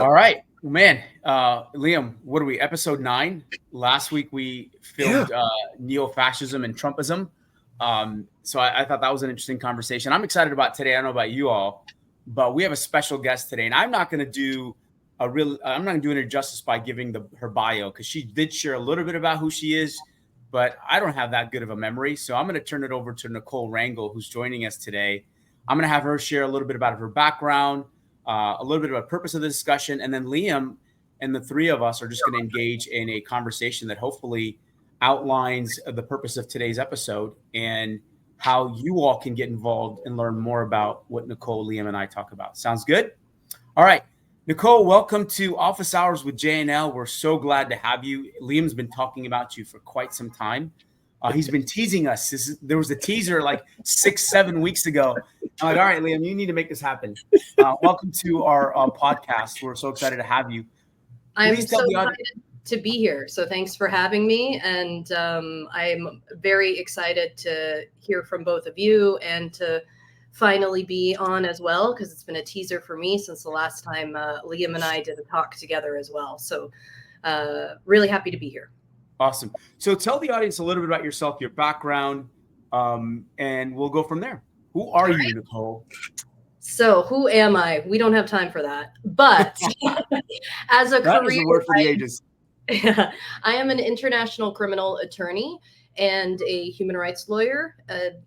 All right, man. Liam, what are we? Episode 9. Last week we filmed neo-fascism and Trumpism. So I thought that was an interesting conversation. I'm excited about today. I don't know about you all, but we have a special guest today, and I'm not going to do an injustice by giving her bio, because she did share a little bit about who she is, but I don't have that good of a memory. So I'm going to turn it over to Nicole Rangel, who's joining us today. I'm going to have her share a little bit about her background, a little bit about the purpose of the discussion, and then Liam and the three of us are just going to engage in a conversation that hopefully outlines the purpose of today's episode and how you all can get involved and learn more about what Nicole, Liam, and I talk about. Sounds good? All right. Nicole, welcome to Office Hours with JNL. We're so glad to have you. Liam's been talking about you for quite some time. He's been teasing us. There was a teaser like 6-7 weeks ago. I'm like, all right, Liam, you need to make this happen. Welcome to our podcast. We're so excited to have you. I'm so excited to be here. So thanks for having me. And I'm very excited to hear from both of you and to finally be on as well, because it's been a teaser for me since the last time Liam and I did a talk together as well. So really happy to be here. Awesome. So tell the audience a little bit about yourself, your background, and we'll go from there. Who are you, Nicole? So who am I? We don't have time for that. But as a that career, is a word for the ages. I am an international criminal attorney and a human rights lawyer.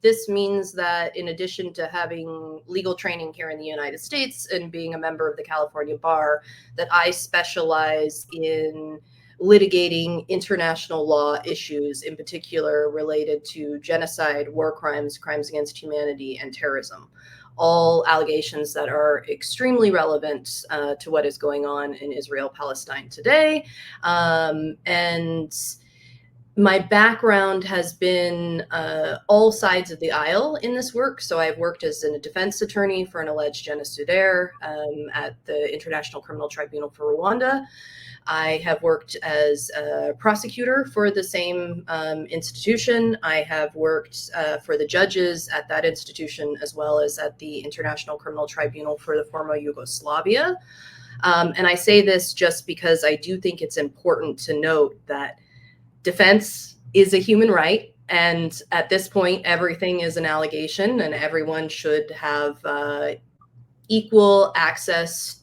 This means that in addition to having legal training here in the United States and being a member of the California Bar, that I specialize in litigating international law issues, in particular related to genocide, war crimes, crimes against humanity, and terrorism. All allegations that are extremely relevant to what is going on in Israel, Palestine today. And my background has been all sides of the aisle in this work. So I've worked as a defense attorney for an alleged genocidaire at the International Criminal Tribunal for Rwanda. I have worked as a prosecutor for the same institution. I have worked for the judges at that institution, as well as at the International Criminal Tribunal for the former Yugoslavia. And I say this just because I do think it's important to note that defense is a human right. And at this point, everything is an allegation, and everyone should have equal access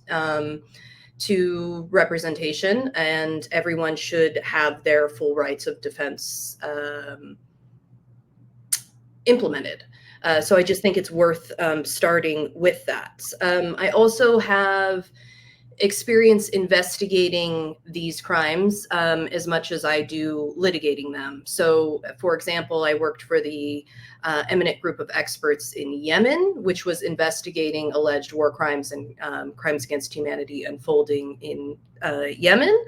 to representation, and everyone should have their full rights of defense implemented. So I just think it's worth starting with that. I also have experience investigating these crimes as much as I do litigating them. So, for example, I worked for the eminent group of experts in Yemen, which was investigating alleged war crimes and crimes against humanity unfolding in Yemen,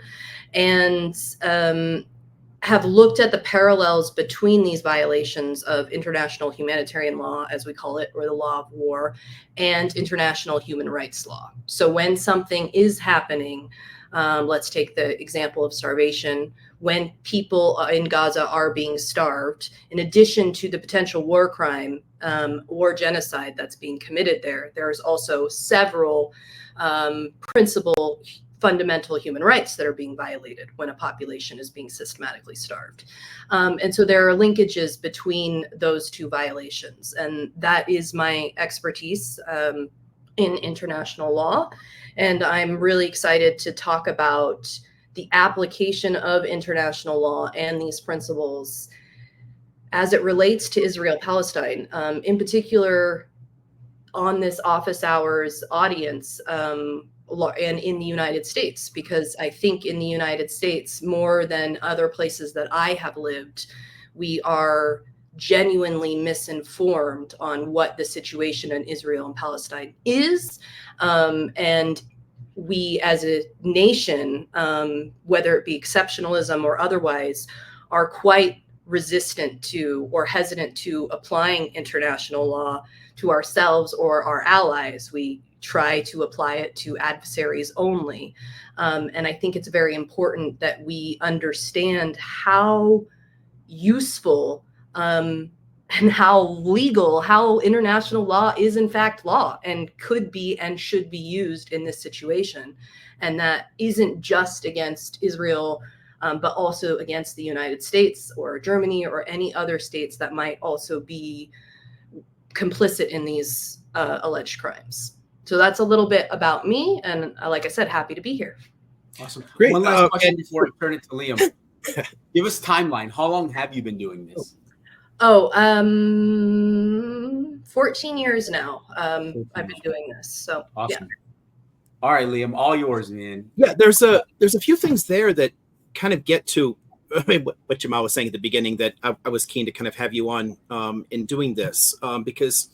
and have looked at the parallels between these violations of international humanitarian law, as we call it, or the law of war, and international human rights law. So when something is happening, let's take the example of starvation, when people in Gaza are being starved, in addition to the potential war crime or genocide that's being committed there's also several principal fundamental human rights that are being violated when a population is being systematically starved. And so there are linkages between those two violations. And that is my expertise in international law. And I'm really excited to talk about the application of international law and these principles as it relates to Israel-Palestine, in particular on this office hours audience, and in the United States, because I think in the United States, more than other places that I have lived, we are genuinely misinformed on what the situation in Israel and Palestine is. And we as a nation, whether it be exceptionalism or otherwise, are quite resistant to or hesitant to applying international law to ourselves or our allies. We try to apply it to adversaries only. And I think it's very important that we understand how useful and how international law is in fact law and could be and should be used in this situation. And that isn't just against Israel, but also against the United States or Germany or any other states that might also be complicit in these alleged crimes. So that's a little bit about me. And like I said, happy to be here. Awesome. Great. One last question before I turn it to Liam. Give us timeline. How long have you been doing this? 14 years now. I've been doing this. So awesome. Yeah. All right, Liam, all yours, man. Yeah, there's a few things there that kind of get to what Jamal was saying at the beginning, that I was keen to kind of have you on in doing this, because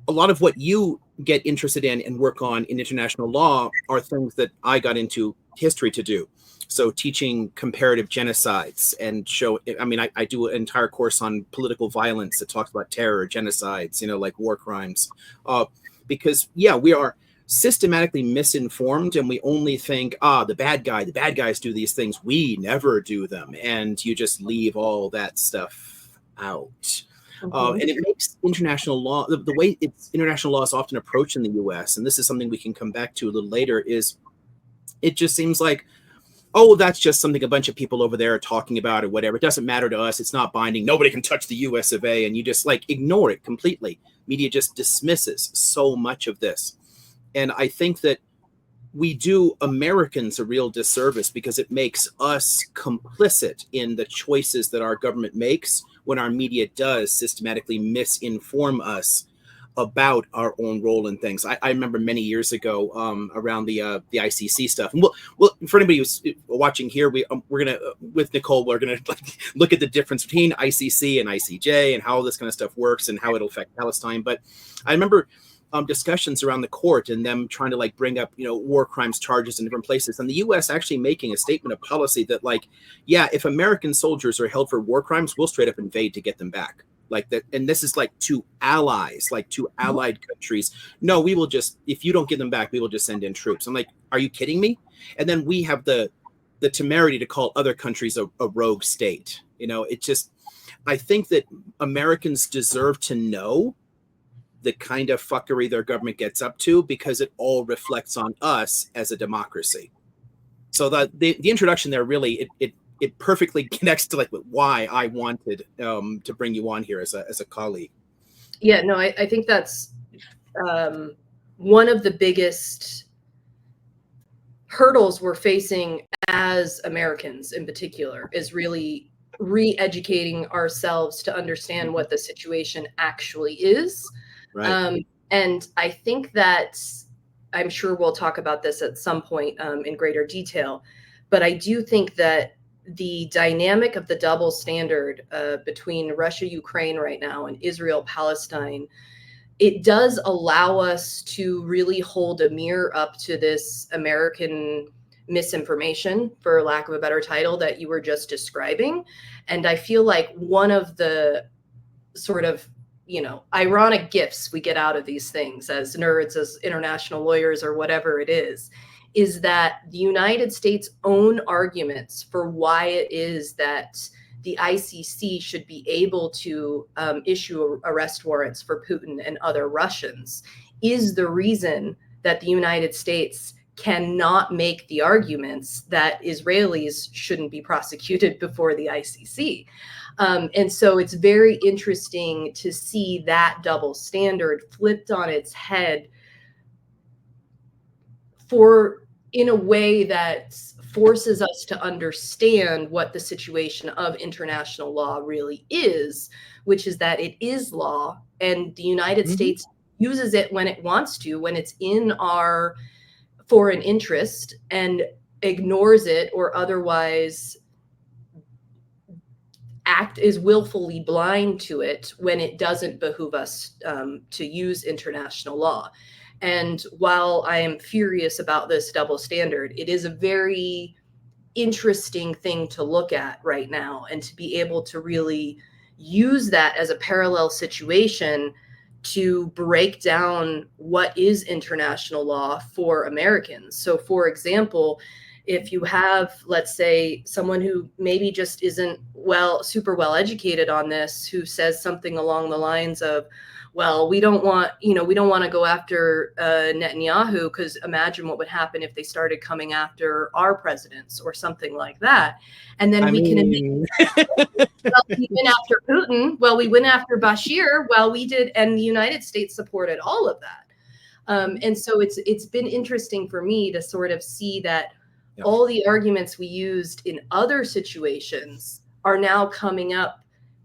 a lot of what you get interested in and work on in international law are things that I got into history to do. So teaching comparative genocides and I do an entire course on political violence that talks about terror, genocides, like war crimes, because we are systematically misinformed, and we only think, the bad guys do these things. We never do them. And you just leave all that stuff out. And it makes international law, the way international law is often approached in the US, and this is something we can come back to a little later, is it just seems like, that's just something a bunch of people over there are talking about or whatever. It doesn't matter to us. It's not binding. Nobody can touch the US of A. And you just ignore it completely. Media just dismisses so much of this. And I think that we do Americans a real disservice, because it makes us complicit in the choices that our government makes when our media does systematically misinform us about our own role in things. I remember many years ago around the ICC stuff. And well, for anybody who's watching here, we're gonna with Nicole, we're gonna look at the difference between ICC and ICJ and how all this kind of stuff works and how it'll affect Palestine. But I remember discussions around the court and them trying to bring up war crimes charges in different places, and the U.S. actually making a statement of policy that if American soldiers are held for war crimes, we'll straight up invade to get them back. That, and this is to allies, to allied countries. No, we will just, if you don't get them back, we will just send in troops. I'm like, are you kidding me? And then we have the temerity to call other countries a rogue state. It just, I think that Americans deserve to know the kind of fuckery their government gets up to, because it all reflects on us as a democracy. So the introduction there really, it perfectly connects to why I wanted to bring you on here as a colleague. Yeah, no, I think that's one of the biggest hurdles we're facing as Americans in particular, is really re-educating ourselves to understand what the situation actually is. Right. And I think that, I'm sure we'll talk about this at some point in greater detail, but I do think that the dynamic of the double standard between Russia, Ukraine right now and Israel, Palestine, it does allow us to really hold a mirror up to this American misinformation, for lack of a better title, that you were just describing. And I feel like one of the sort of ironic gifts we get out of these things as nerds, as international lawyers, or whatever it is that the United States' own arguments for why it is that the ICC should be able to issue arrest warrants for Putin and other Russians is the reason that the United States cannot make the arguments that Israelis shouldn't be prosecuted before the ICC. And so it's very interesting to see that double standard flipped on its head in a way that forces us to understand what the situation of international law really is, which is that it is law, and the United States uses it when it wants to, when it's in our foreign interest, and ignores it or otherwise is willfully blind to it when it doesn't behoove us to use international law. And while I am furious about this double standard, it is a very interesting thing to look at right now, and to be able to really use that as a parallel situation to break down what is international law for Americans. So, for example, If you have, let's say, someone who maybe just isn't super well educated on this, who says something along the lines of, well, we don't want to go after Netanyahu, because imagine what would happen if they started coming after our presidents or something like that. And then we can well, we went after Putin. Well, we went after Bashir. Well, we did, and the United States supported all of that. And so it's been interesting for me to sort of see that all the arguments we used in other situations are now coming up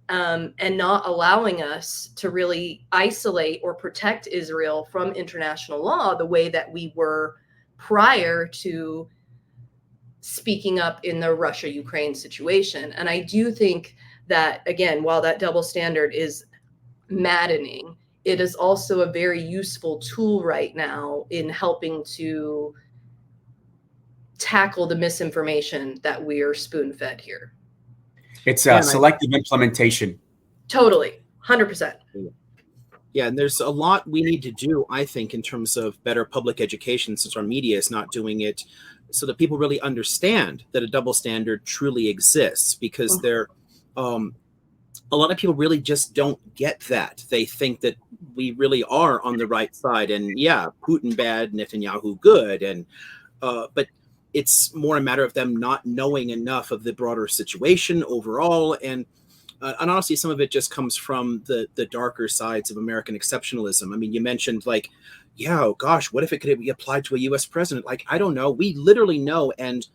and not allowing us to really isolate or protect Israel from international law the way that we were prior to speaking up in the Russia-Ukraine situation. And I do think that, again, while that double standard is maddening, it is also a very useful tool right now in helping to tackle the misinformation that we are spoon-fed here. It's selective implementation. Totally, 100%. Yeah, and there's a lot we need to do, I think, in terms of better public education, since our media is not doing it, so that people really understand that a double standard truly exists, because a lot of people really just don't get that. They think that we really are on the right side, and yeah, Putin bad, Netanyahu good, and but it's more a matter of them not knowing enough of the broader situation overall. And honestly, some of it just comes from the darker sides of American exceptionalism. I mean, you mentioned like, yeah, oh gosh, what if it could be applied to a U.S. president? Like, I don't know. We literally know. And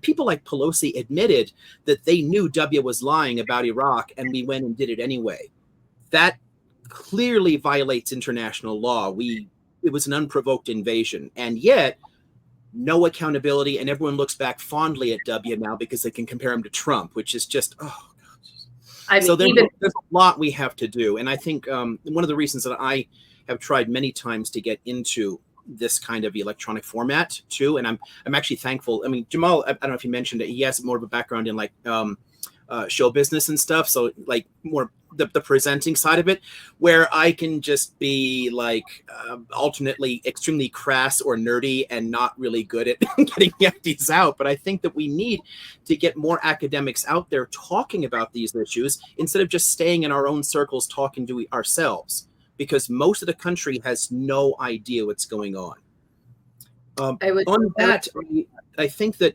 people like Pelosi admitted that they knew W was lying about Iraq, and we went and did it anyway. That clearly violates international law. It was an unprovoked invasion. And yet, no accountability, and everyone looks back fondly at W now because they can compare him to Trump, which is just, oh gosh. I mean, so there's a lot we have to do. And I think one of the reasons that I have tried many times to get into this kind of electronic format too, and I'm actually thankful. I mean, Jamal, I don't know if you mentioned it, he has more of a background in like show business and stuff, so like more the presenting side of it, where I can just be like alternately extremely crass or nerdy and not really good at getting these out. But I think that we need to get more academics out there talking about these issues instead of just staying in our own circles talking to ourselves, because most of the country has no idea what's going on. I think that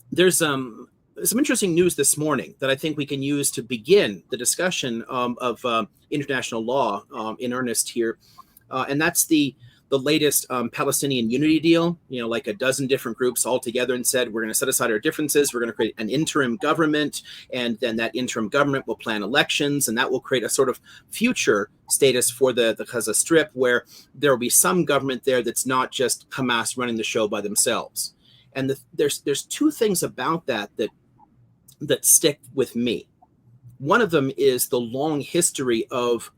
there's some interesting news this morning that I think we can use to begin the discussion of international law in earnest here. And that's the latest Palestinian Unity deal. You know, like a dozen different groups all together and said, we're going to set aside our differences. We're going to create an interim government. And then that interim government will plan elections. And that will create a sort of future status for the Gaza Strip, where there will be some government there that's not just Hamas running the show by themselves. And there's two things about that stick with me. One of them is the long history of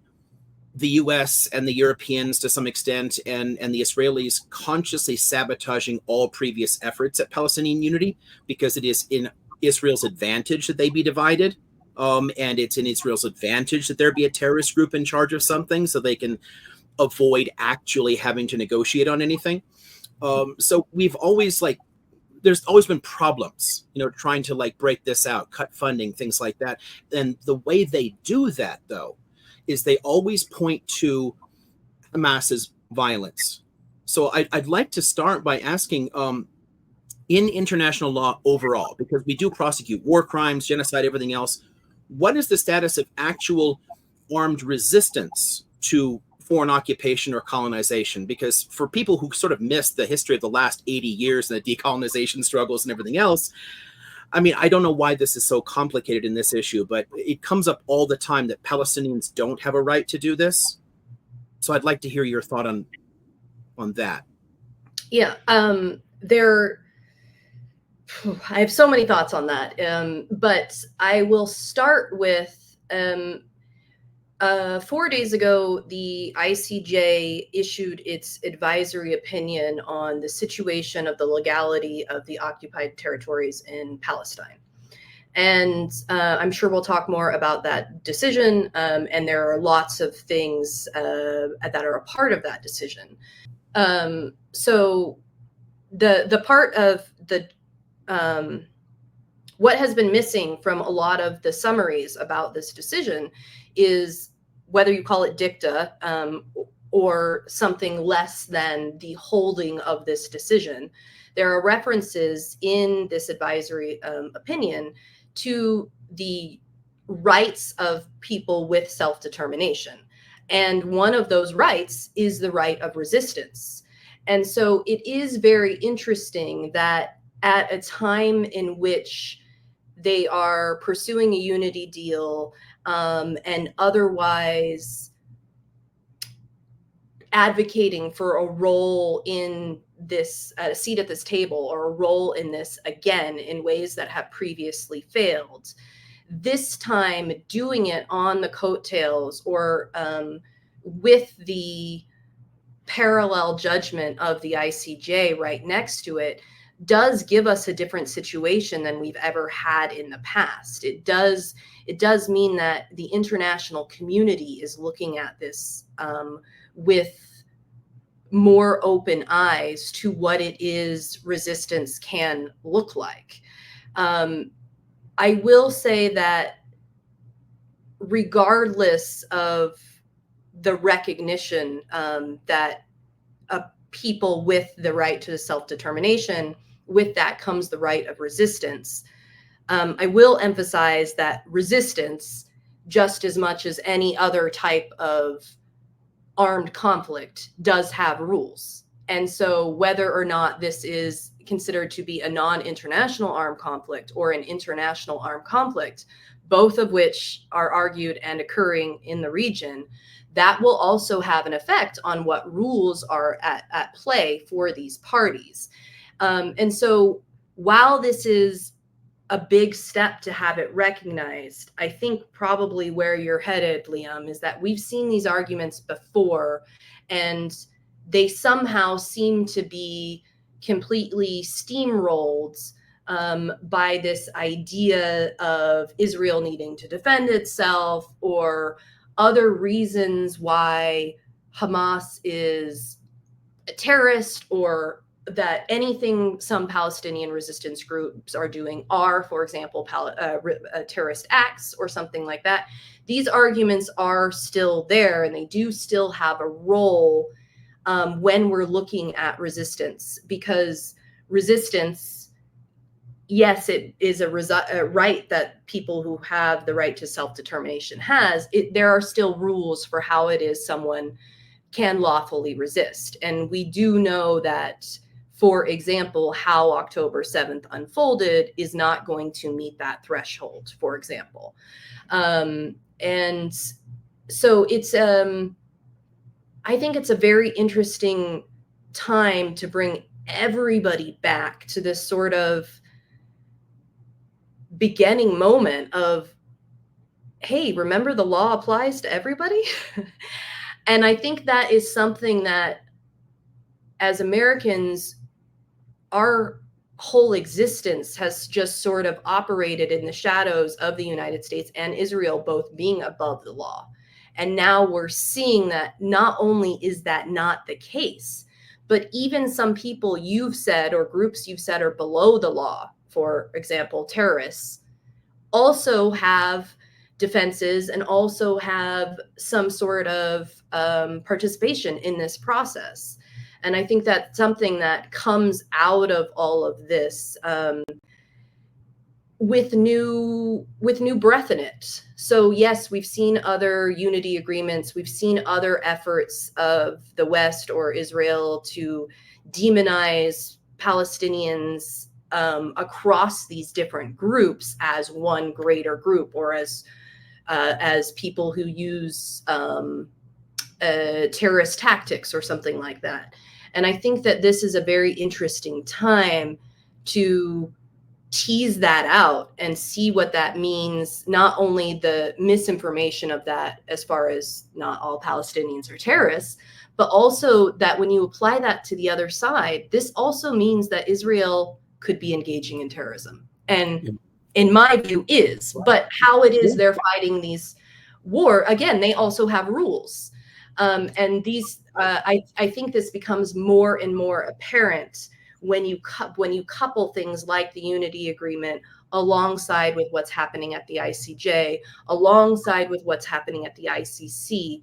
the US and the Europeans to some extent and the Israelis consciously sabotaging all previous efforts at Palestinian unity, because it is in Israel's advantage that they be divided. And it's in Israel's advantage that there be a terrorist group in charge of something so they can avoid actually having to negotiate on anything. So we've always there's always been problems, trying to break this out, cut funding, things like that. And the way they do that, though, is they always point to Hamas's violence. So I'd like to start by asking, in international law overall, because we do prosecute war crimes, genocide, everything else, what is the status of actual armed resistance to foreign occupation or colonization? Because for people who sort of missed the history of the last 80 years and the decolonization struggles and everything else, I mean, I don't know why this is so complicated in this issue, but it comes up all the time that Palestinians don't have a right to do this. So I'd like to hear your thought on that. Yeah, I have so many thoughts on that, but I will start with 4 days ago, the ICJ issued its advisory opinion on the situation of the legality of the occupied territories in Palestine. And I'm sure we'll talk more about that decision. And there are lots of things that are a part of that decision. So the part of the what has been missing from a lot of the summaries about this decision is, whether you call it dicta or something less than the holding of this decision, there are references in this advisory opinion to the rights of people with self-determination. And one of those rights is the right of resistance. And so it is very interesting that at a time in which they are pursuing a unity deal and otherwise advocating for a role in this, a seat at this table, or a role in this again in ways that have previously failed, this time doing it on the coattails or with the parallel judgment of the ICJ right next to it, does give us a different situation than we've ever had in the past. It does mean that the international community is looking at this with more open eyes to what it is resistance can look like. I will say that regardless of the recognition that people with the right to self-determination, with that comes the right of resistance. I will emphasize that resistance, just as much as any other type of armed conflict, does have rules. And so whether or not this is considered to be a non-international armed conflict or an international armed conflict, both of which are argued and occurring in the region, that will also have an effect on what rules are at play for these parties. And so while this is a big step to have it recognized, I think probably where you're headed, Liam, is that we've seen these arguments before, and they somehow seem to be completely steamrolled by this idea of Israel needing to defend itself, or other reasons why Hamas is a terrorist, or that anything some Palestinian resistance groups are doing are, for example, terrorist acts or something like that. These arguments are still there, and they do still have a role when we're looking at resistance, because resistance, yes, it is a right that people who have the right to self-determination has. There are still rules for how it is someone can lawfully resist. And we do know that, for example, how October 7th unfolded is not going to meet that threshold, for example. And so it's, I think it's a very interesting time to bring everybody back to this sort of beginning moment of, hey, remember the law applies to everybody? And I think that is something that, as Americans, our whole existence has just sort of operated in the shadows of the United States and Israel both being above the law. And now we're seeing that not only is that not the case, but even some people you've said, or groups you've said, are below the law, for example, terrorists, also have defenses and also have some sort of participation in this process. And I think that's something that comes out of all of this with new breath in it. So yes, we've seen other unity agreements. We've seen other efforts of the West or Israel to demonize Palestinians across these different groups as one greater group, or as people who use terrorist tactics or something like that. And I think that this is a very interesting time to tease that out and see what that means, not only the misinformation of that as far as not all Palestinians are terrorists, but also that when you apply that to the other side, this also means that Israel could be engaging in terrorism. And in my view is, but how it is they're fighting these war, again, they also have rules. And these, I think this becomes more and more apparent when you couple things like the unity agreement alongside with what's happening at the ICJ, alongside with what's happening at the ICC,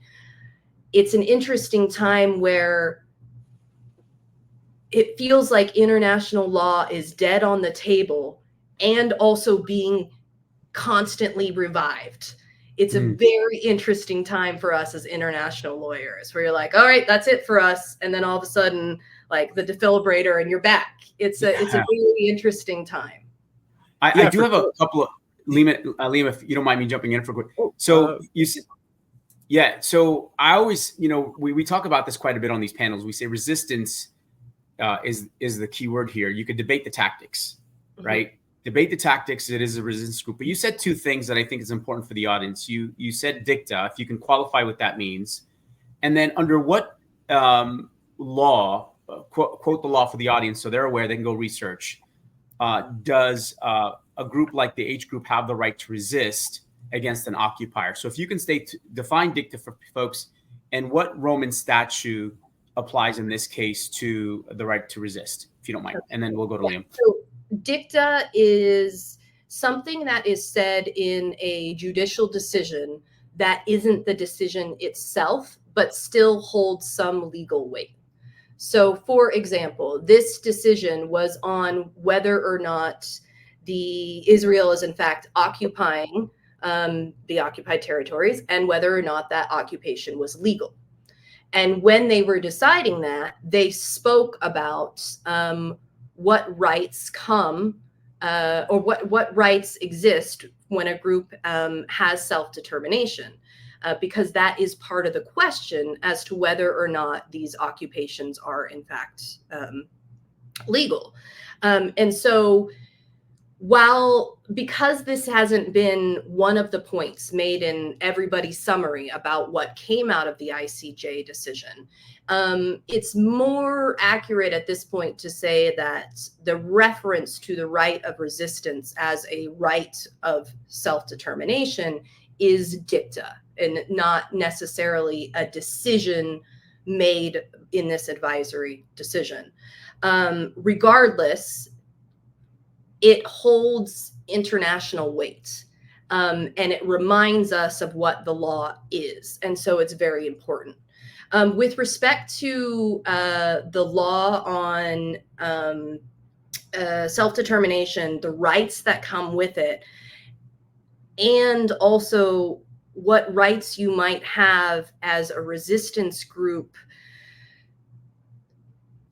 it's an interesting time where it feels like international law is dead on the table and also being constantly revived. It's a very interesting time for us as international lawyers, where you're like, all right, that's it for us. And then all of a sudden, like the defibrillator and you're back. It's a really interesting time. I do have a couple of, Liam, if you don't mind me jumping in for quick. So you said, so I always, we talk about this quite a bit on these panels. We say resistance is the key word here. You could debate the tactics, right? Debate the tactics. It is a resistance group. But you said two things that I think is important for the audience. You said dicta, if you can qualify what that means. And then under what law, quote the law for the audience so they're aware, they can go research, does a group like the H group have the right to resist against an occupier? So if you can define dicta for folks, and what Roman statute applies in this case to the right to resist, if you don't mind. And then we'll go to Liam. So dicta is something that is said in a judicial decision that isn't the decision itself, but still holds some legal weight. So for example, this decision was on whether or not Israel is in fact occupying the occupied territories and whether or not that occupation was legal. And when they were deciding that, they spoke about what rights come or what rights exist when a group has self-determination, because that is part of the question as to whether or not these occupations are in fact legal. And so because this hasn't been one of the points made in everybody's summary about what came out of the ICJ decision, it's more accurate at this point to say that the reference to the right of resistance as a right of self-determination is dicta and not necessarily a decision made in this advisory decision. Regardless, it holds international weight, and it reminds us of what the law is. And so it's very important. With respect to the law on self-determination, the rights that come with it, and also what rights you might have as a resistance group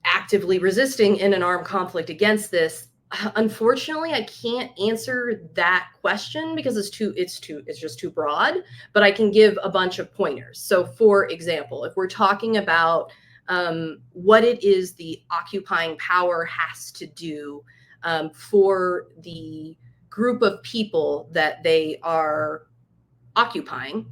actively resisting in an armed conflict against this, unfortunately, I can't answer that question because it's just too broad, but I can give a bunch of pointers. So for example, if we're talking about what it is the occupying power has to do for the group of people that they are occupying,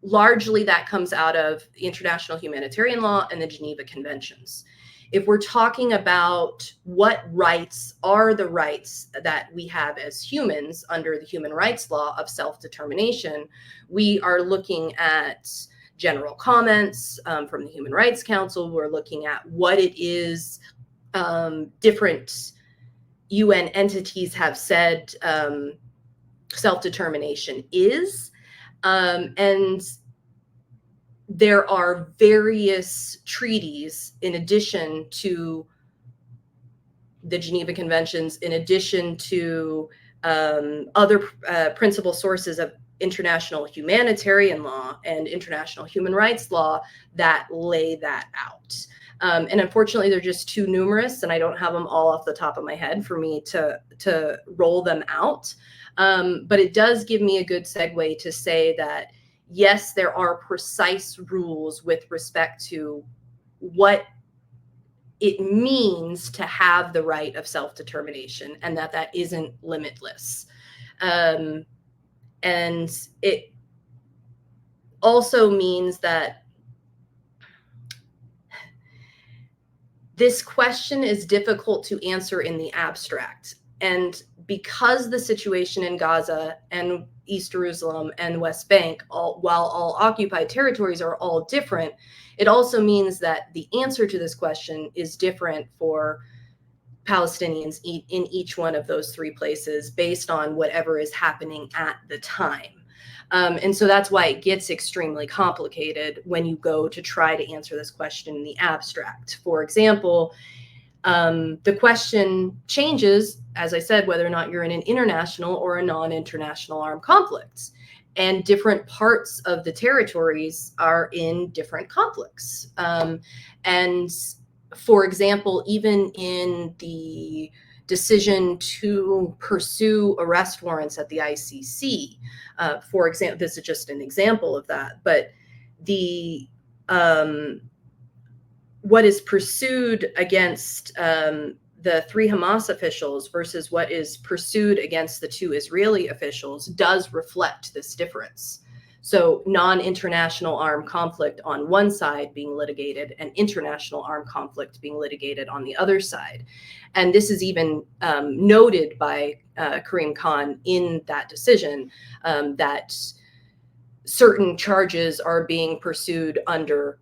largely that comes out of international humanitarian law and the Geneva Conventions. If we're talking about what rights are the rights that we have as humans under the human rights law of self-determination, we are looking at general comments from the Human Rights Council. We're looking at what it is different UN entities have said self-determination is. And there are various treaties in addition to the Geneva Conventions, in addition to other principal sources of international humanitarian law and international human rights law that lay that out. And unfortunately, they're just too numerous, and I don't have them all off the top of my head for me to roll them out. But it does give me a good segue to say that, yes, there are precise rules with respect to what it means to have the right of self-determination, and that isn't limitless. And it also means that this question is difficult to answer in the abstract. And because the situation in Gaza and East Jerusalem and West Bank, while all occupied territories are all different, it also means that the answer to this question is different for Palestinians in each one of those three places based on whatever is happening at the time. And so that's why it gets extremely complicated when you go to try to answer this question in the abstract. For example, the question changes, as I said, whether or not you're in an international or a non-international armed conflict. And different parts of the territories are in different conflicts. And for example, even in the decision to pursue arrest warrants at the ICC, for example, this is just an example of that, but the what is pursued against the 3 Hamas officials versus what is pursued against the 2 Israeli officials does reflect this difference. So non-international armed conflict on one side being litigated and international armed conflict being litigated on the other side. And this is even noted by Karim Khan in that decision, that certain charges are being pursued under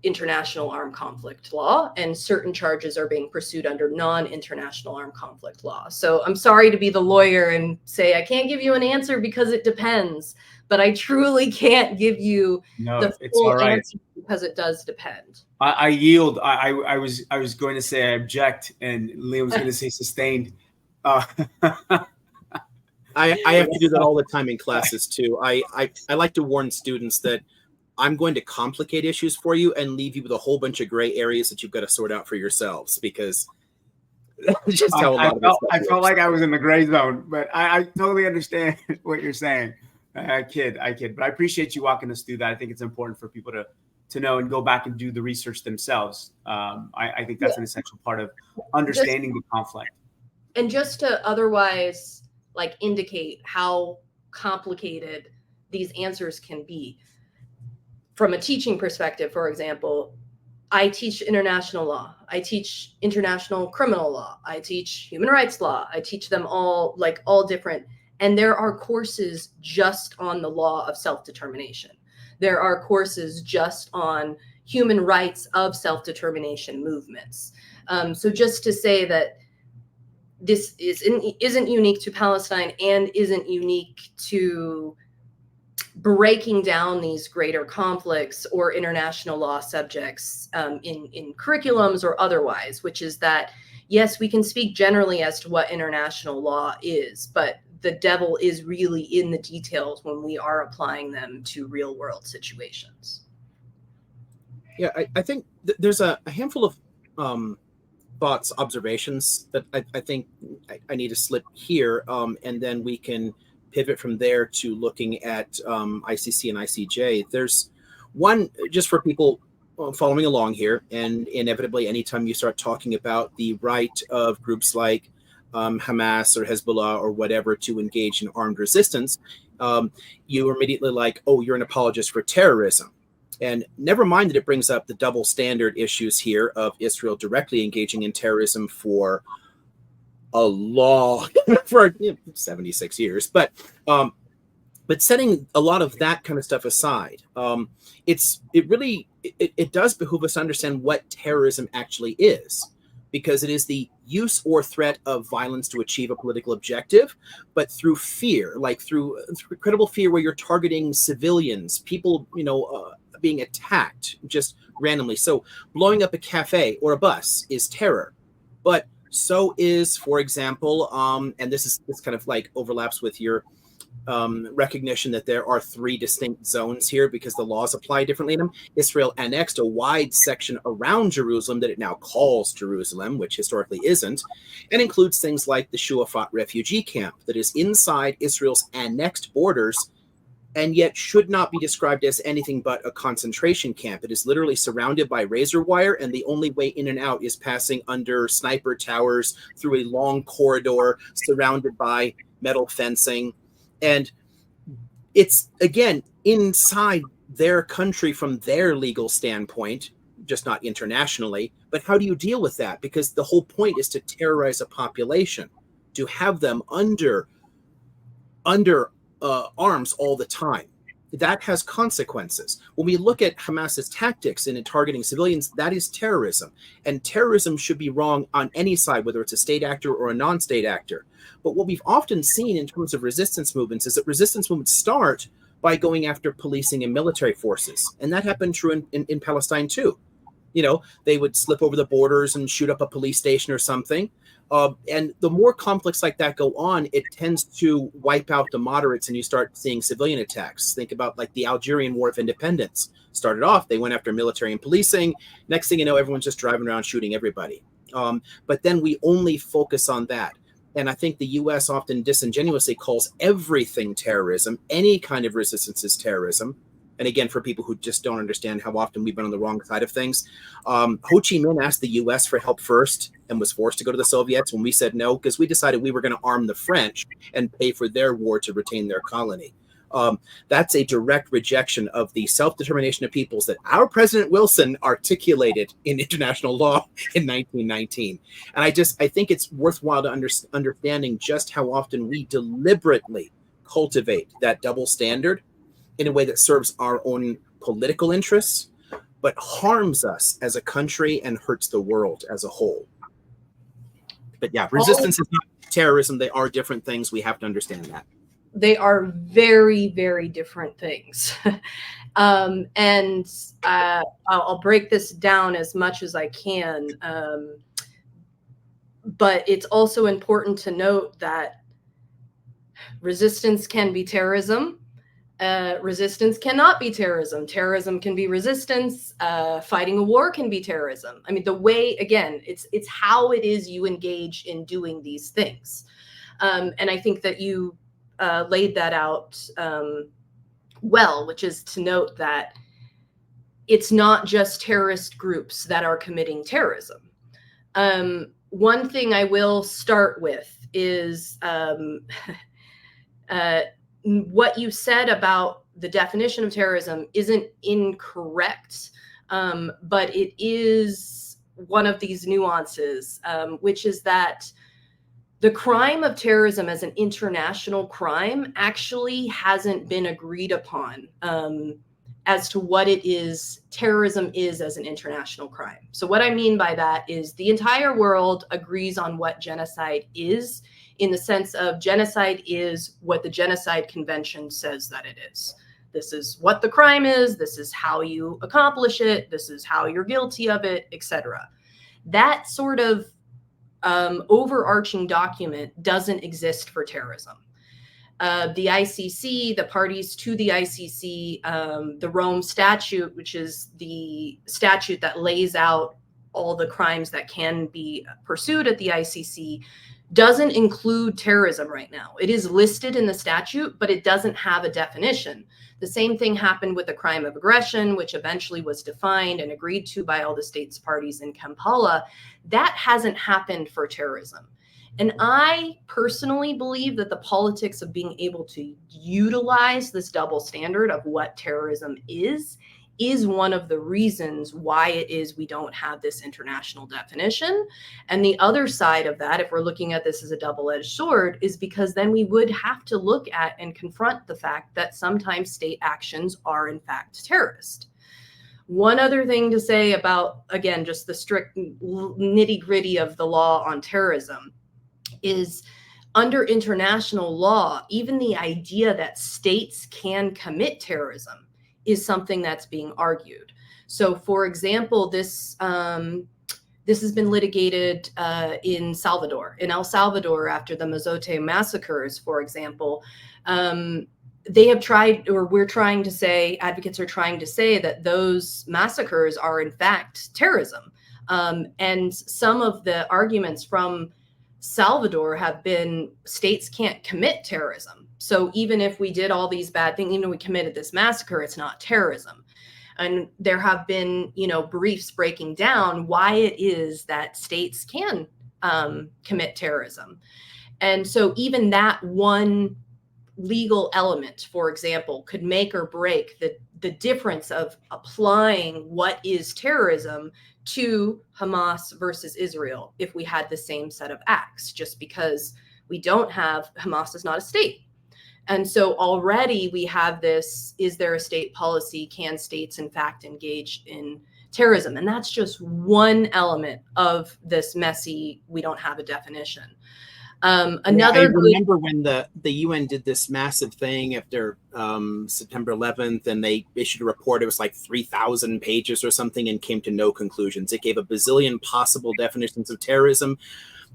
international armed conflict law and certain charges are being pursued under non-international armed conflict law. So I'm sorry to be the lawyer and say I can't give you an answer because it depends, but I truly can't give you the full answer because it does depend. I yield. I was going to say I object, and Liam was going to say sustained. I have to do that all the time in classes too. I like to warn students that I'm going to complicate issues for you and leave you with a whole bunch of gray areas that you've got to sort out for yourselves, because that's just how I felt like I was in the gray zone, but I totally understand what you're saying. I kid, but I appreciate you walking us through that. I think it's important for people to know and go back and do the research themselves. I think that's an essential part of understanding the conflict. And just to otherwise like indicate how complicated these answers can be. From a teaching perspective, for example, I teach international law. I teach international criminal law. I teach human rights law. I teach them all, like all different. And there are courses just on the law of self-determination. There are courses just on human rights of self-determination movements. So just to say that this isn't unique to Palestine and isn't unique to breaking down these greater conflicts or international law subjects in curriculums or otherwise, which is that, yes, we can speak generally as to what international law is, but the devil is really in the details when we are applying them to real world situations. Yeah, I think there's a handful of thoughts, observations that I think I need to slip here, and then we can pivot from there to looking at ICC and ICJ. There's one, just for people following along here, and inevitably anytime you start talking about the right of groups like Hamas or Hezbollah or whatever to engage in armed resistance, you are immediately like, oh, you're an apologist for terrorism. And never mind that it brings up the double standard issues here of Israel directly engaging in terrorism for a law for 76 years, but setting a lot of that kind of stuff aside, it does behoove us to understand what terrorism actually is, because it is the use or threat of violence to achieve a political objective, but through fear, like through credible fear, where you're targeting civilians, people, being attacked just randomly. So blowing up a cafe or a bus is terror, but so is, for example, and this kind of like overlaps with your recognition that there are 3 distinct zones here because the laws apply differently in them. Israel annexed a wide section around Jerusalem that it now calls Jerusalem, which historically isn't, and includes things like the Shuafat refugee camp that is inside Israel's annexed borders and yet should not be described as anything but a concentration camp. It is literally surrounded by razor wire, and the only way in and out is passing under sniper towers through a long corridor surrounded by metal fencing. And it's, again, inside their country from their legal standpoint, just not internationally. But how do you deal with that? Because the whole point is to terrorize a population, to have them under arms all the time. that has consequences. When we look at Hamas's tactics in targeting civilians, that is terrorism. And terrorism should be wrong on any side, whether it's a state actor or a non-state actor. But what we've often seen in terms of resistance movements is that resistance movements start by going after policing and military forces. And that happened true in Palestine too. They would slip over the borders and shoot up a police station or something. And the more conflicts like that go on, it tends to wipe out the moderates, and you start seeing civilian attacks. Think about like the Algerian War of Independence. Started off, they went after military and policing. Next thing you know, everyone's just driving around shooting everybody. But then we only focus on that. And I think the U.S. often disingenuously calls everything terrorism. Any kind of resistance is terrorism. And again, for people who just don't understand how often we've been on the wrong side of things, Ho Chi Minh asked the U.S. for help first and was forced to go to the Soviets when we said no, because we decided we were going to arm the French and pay for their war to retain their colony. That's a direct rejection of the self-determination of peoples that our President Wilson articulated in international law in 1919. And I think it's worthwhile to understanding just how often we deliberately cultivate that double standard in a way that serves our own political interests, but harms us as a country and hurts the world as a whole. But yeah, resistance is not terrorism. They are different things. We have to understand that. They are very, very different things. And I'll break this down as much as I can. But it's also important to note that resistance can be terrorism. Resistance cannot be terrorism. Terrorism can be resistance. Fighting a war can be terrorism. I mean, the way, again, it's how it is you engage in doing these things. And I think that you laid that out well, which is to note that it's not just terrorist groups that are committing terrorism. One thing I will start with is what you said about the definition of terrorism isn't incorrect, but it is one of these nuances, which is that the crime of terrorism as an international crime actually hasn't been agreed upon as to what it is terrorism is as an international crime. So what I mean by that is the entire world agrees on what genocide is, in the sense of genocide is what the Genocide Convention says that it is. This is what the crime is. This is how you accomplish it. This is how you're guilty of it, etc. That sort of overarching document doesn't exist for terrorism. The ICC, the parties to the ICC, the Rome Statute, which is the statute that lays out all the crimes that can be pursued at the ICC, doesn't include terrorism right now. It is listed in the statute, but it doesn't have a definition. The same thing happened with the crime of aggression, which eventually was defined and agreed to by all the states parties in Kampala. That hasn't happened for terrorism. And I personally believe that the politics of being able to utilize this double standard of what terrorism is one of the reasons why it is we don't have this international definition. And the other side of that, if we're looking at this as a double-edged sword, is because then we would have to look at and confront the fact that sometimes state actions are in fact terrorist. One other thing to say about, again, just the strict nitty-gritty of the law on terrorism is under international law, even the idea that states can commit terrorism is something that's being argued. So, for example, this has been litigated in El Salvador, after the Mazote massacres, for example. They have tried, or we're trying to say, advocates are trying to say that those massacres are in fact terrorism. And some of the arguments from Salvador have been states can't commit terrorism. So even if we did all these bad things, even if we committed this massacre, it's not terrorism. And there have been, briefs breaking down why it is that states can commit terrorism. And so even that one legal element, for example, could make or break the difference of applying what is terrorism to Hamas versus Israel if we had the same set of acts, just because we don't have, Hamas is not a state. And so already we have this, is there a state policy? Can states in fact engage in terrorism? And that's just one element of this messy, we don't have a definition. Another I remember when the UN did this massive thing after September 11th, and they issued a report. It was like 3,000 pages or something, and came to no conclusions. It gave a bazillion possible definitions of terrorism,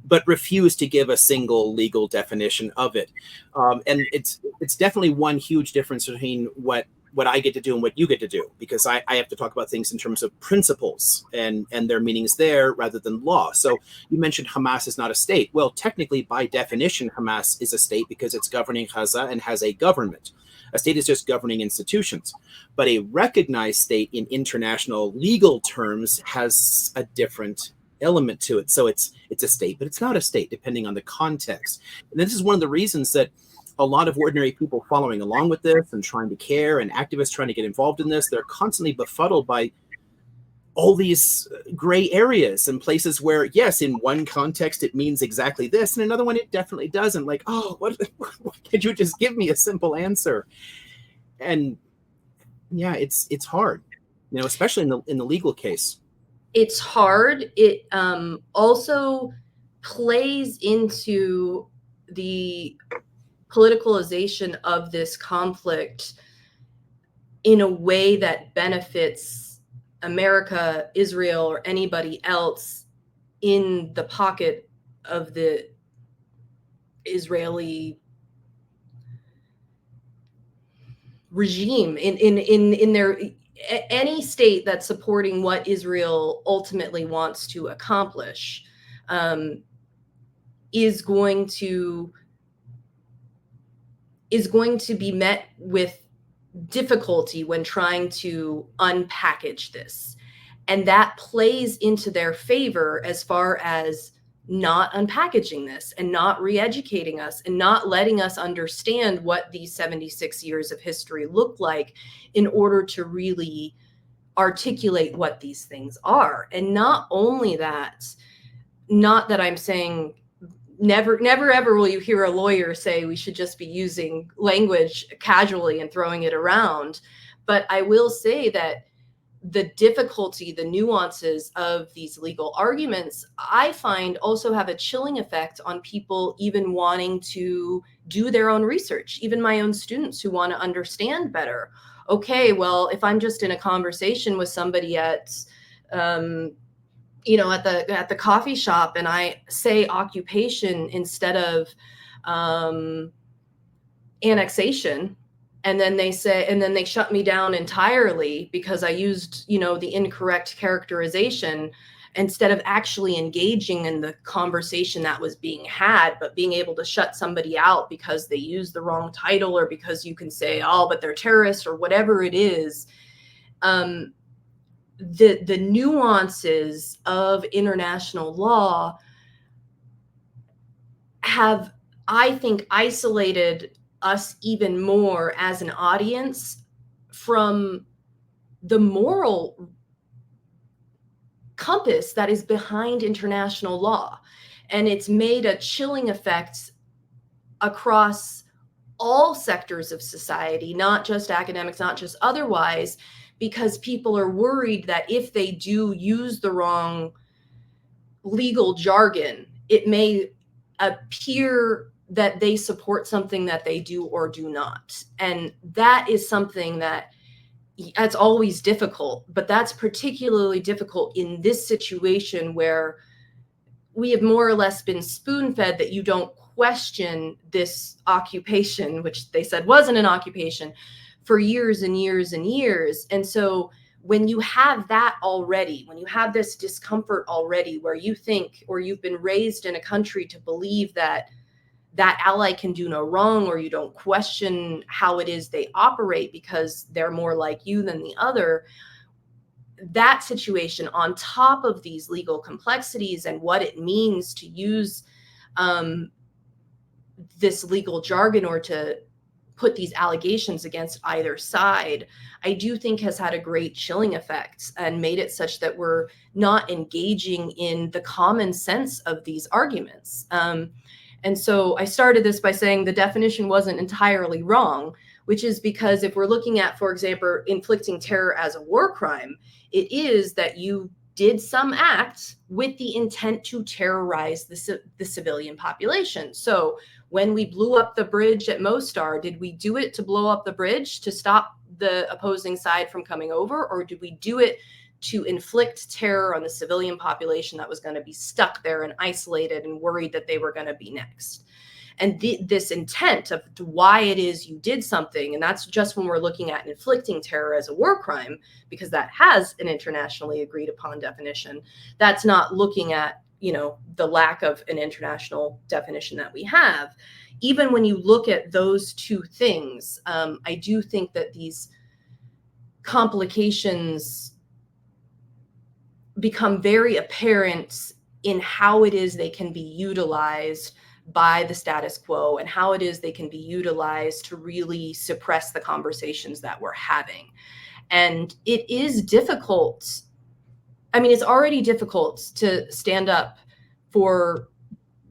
but refused to give a single legal definition of it. And it's definitely one huge difference between what I get to do and what you get to do, because I have to talk about things in terms of principles and their meanings there rather than law. So you mentioned Hamas is not a state. Well, technically, by definition, Hamas is a state because it's governing Gaza and has a government. A state is just governing institutions. But a recognized state in international legal terms has a different element to it. So it's a state, but it's not a state, depending on the context. And this is one of the reasons that a lot of ordinary people following along with this and trying to care, and activists trying to get involved in this, they're constantly befuddled by all these gray areas and places where, yes, in one context it means exactly this, and another one it definitely doesn't. Like, oh, what could you just give me a simple answer? And yeah, it's hard, especially in the legal case. It's hard. It also plays into the politicalization of this conflict in a way that benefits America, Israel, or anybody else in the pocket of the Israeli regime, in their any state that's supporting what Israel ultimately wants to accomplish is going to be met with difficulty when trying to unpackage this. And that plays into their favor as far as not unpackaging this and not re-educating us and not letting us understand what these 76 years of history look like in order to really articulate what these things are. And not only that, not that I'm saying never ever will you hear a lawyer say we should just be using language casually and throwing it around. But I will say that the difficulty, the nuances of these legal arguments, I find also have a chilling effect on people even wanting to do their own research, even my own students who want to understand better. Okay, well, if I'm just in a conversation with somebody at the coffee shop and I say occupation instead of annexation, and then they shut me down entirely because I used, the incorrect characterization instead of actually engaging in the conversation that was being had, but being able to shut somebody out because they used the wrong title, or because you can say, oh, but they're terrorists, or whatever it is. The nuances of international law have, I think, isolated us even more as an audience from the moral compass that is behind international law. And it's made a chilling effect across all sectors of society, not just academics, not just otherwise, because people are worried that if they do use the wrong legal jargon, it may appear that they support something that they do or do not. And that is something that's always difficult, but that's particularly difficult in this situation where we have more or less been spoon-fed that you don't question this occupation, which they said wasn't an occupation, for years and years and years. And so when you have that already, when you have this discomfort already, where you think, or you've been raised in a country to believe that ally can do no wrong, or you don't question how it is they operate because they're more like you than the other, that situation on top of these legal complexities and what it means to use this legal jargon or to put these allegations against either side, I do think has had a great chilling effect and made it such that we're not engaging in the common sense of these arguments. And so I started this by saying the definition wasn't entirely wrong, which is because if we're looking at, for example, inflicting terror as a war crime, it is that you did some act with the intent to terrorize the civilian population. So when we blew up the bridge at Mostar, did we do it to blow up the bridge to stop the opposing side from coming over? Or did we do it to inflict terror on the civilian population that was going to be stuck there and isolated and worried that they were going to be next? And this intent of why it is you did something, and that's just when we're looking at inflicting terror as a war crime, because that has an internationally agreed upon definition. That's not looking at, you know, the lack of an international definition that we have. Even when you look at those two things, I do think that these complications become very apparent in how it is they can be utilized by the status quo and how it is they can be utilized to really suppress the conversations that we're having. And it is difficult. I mean, it's already difficult to stand up for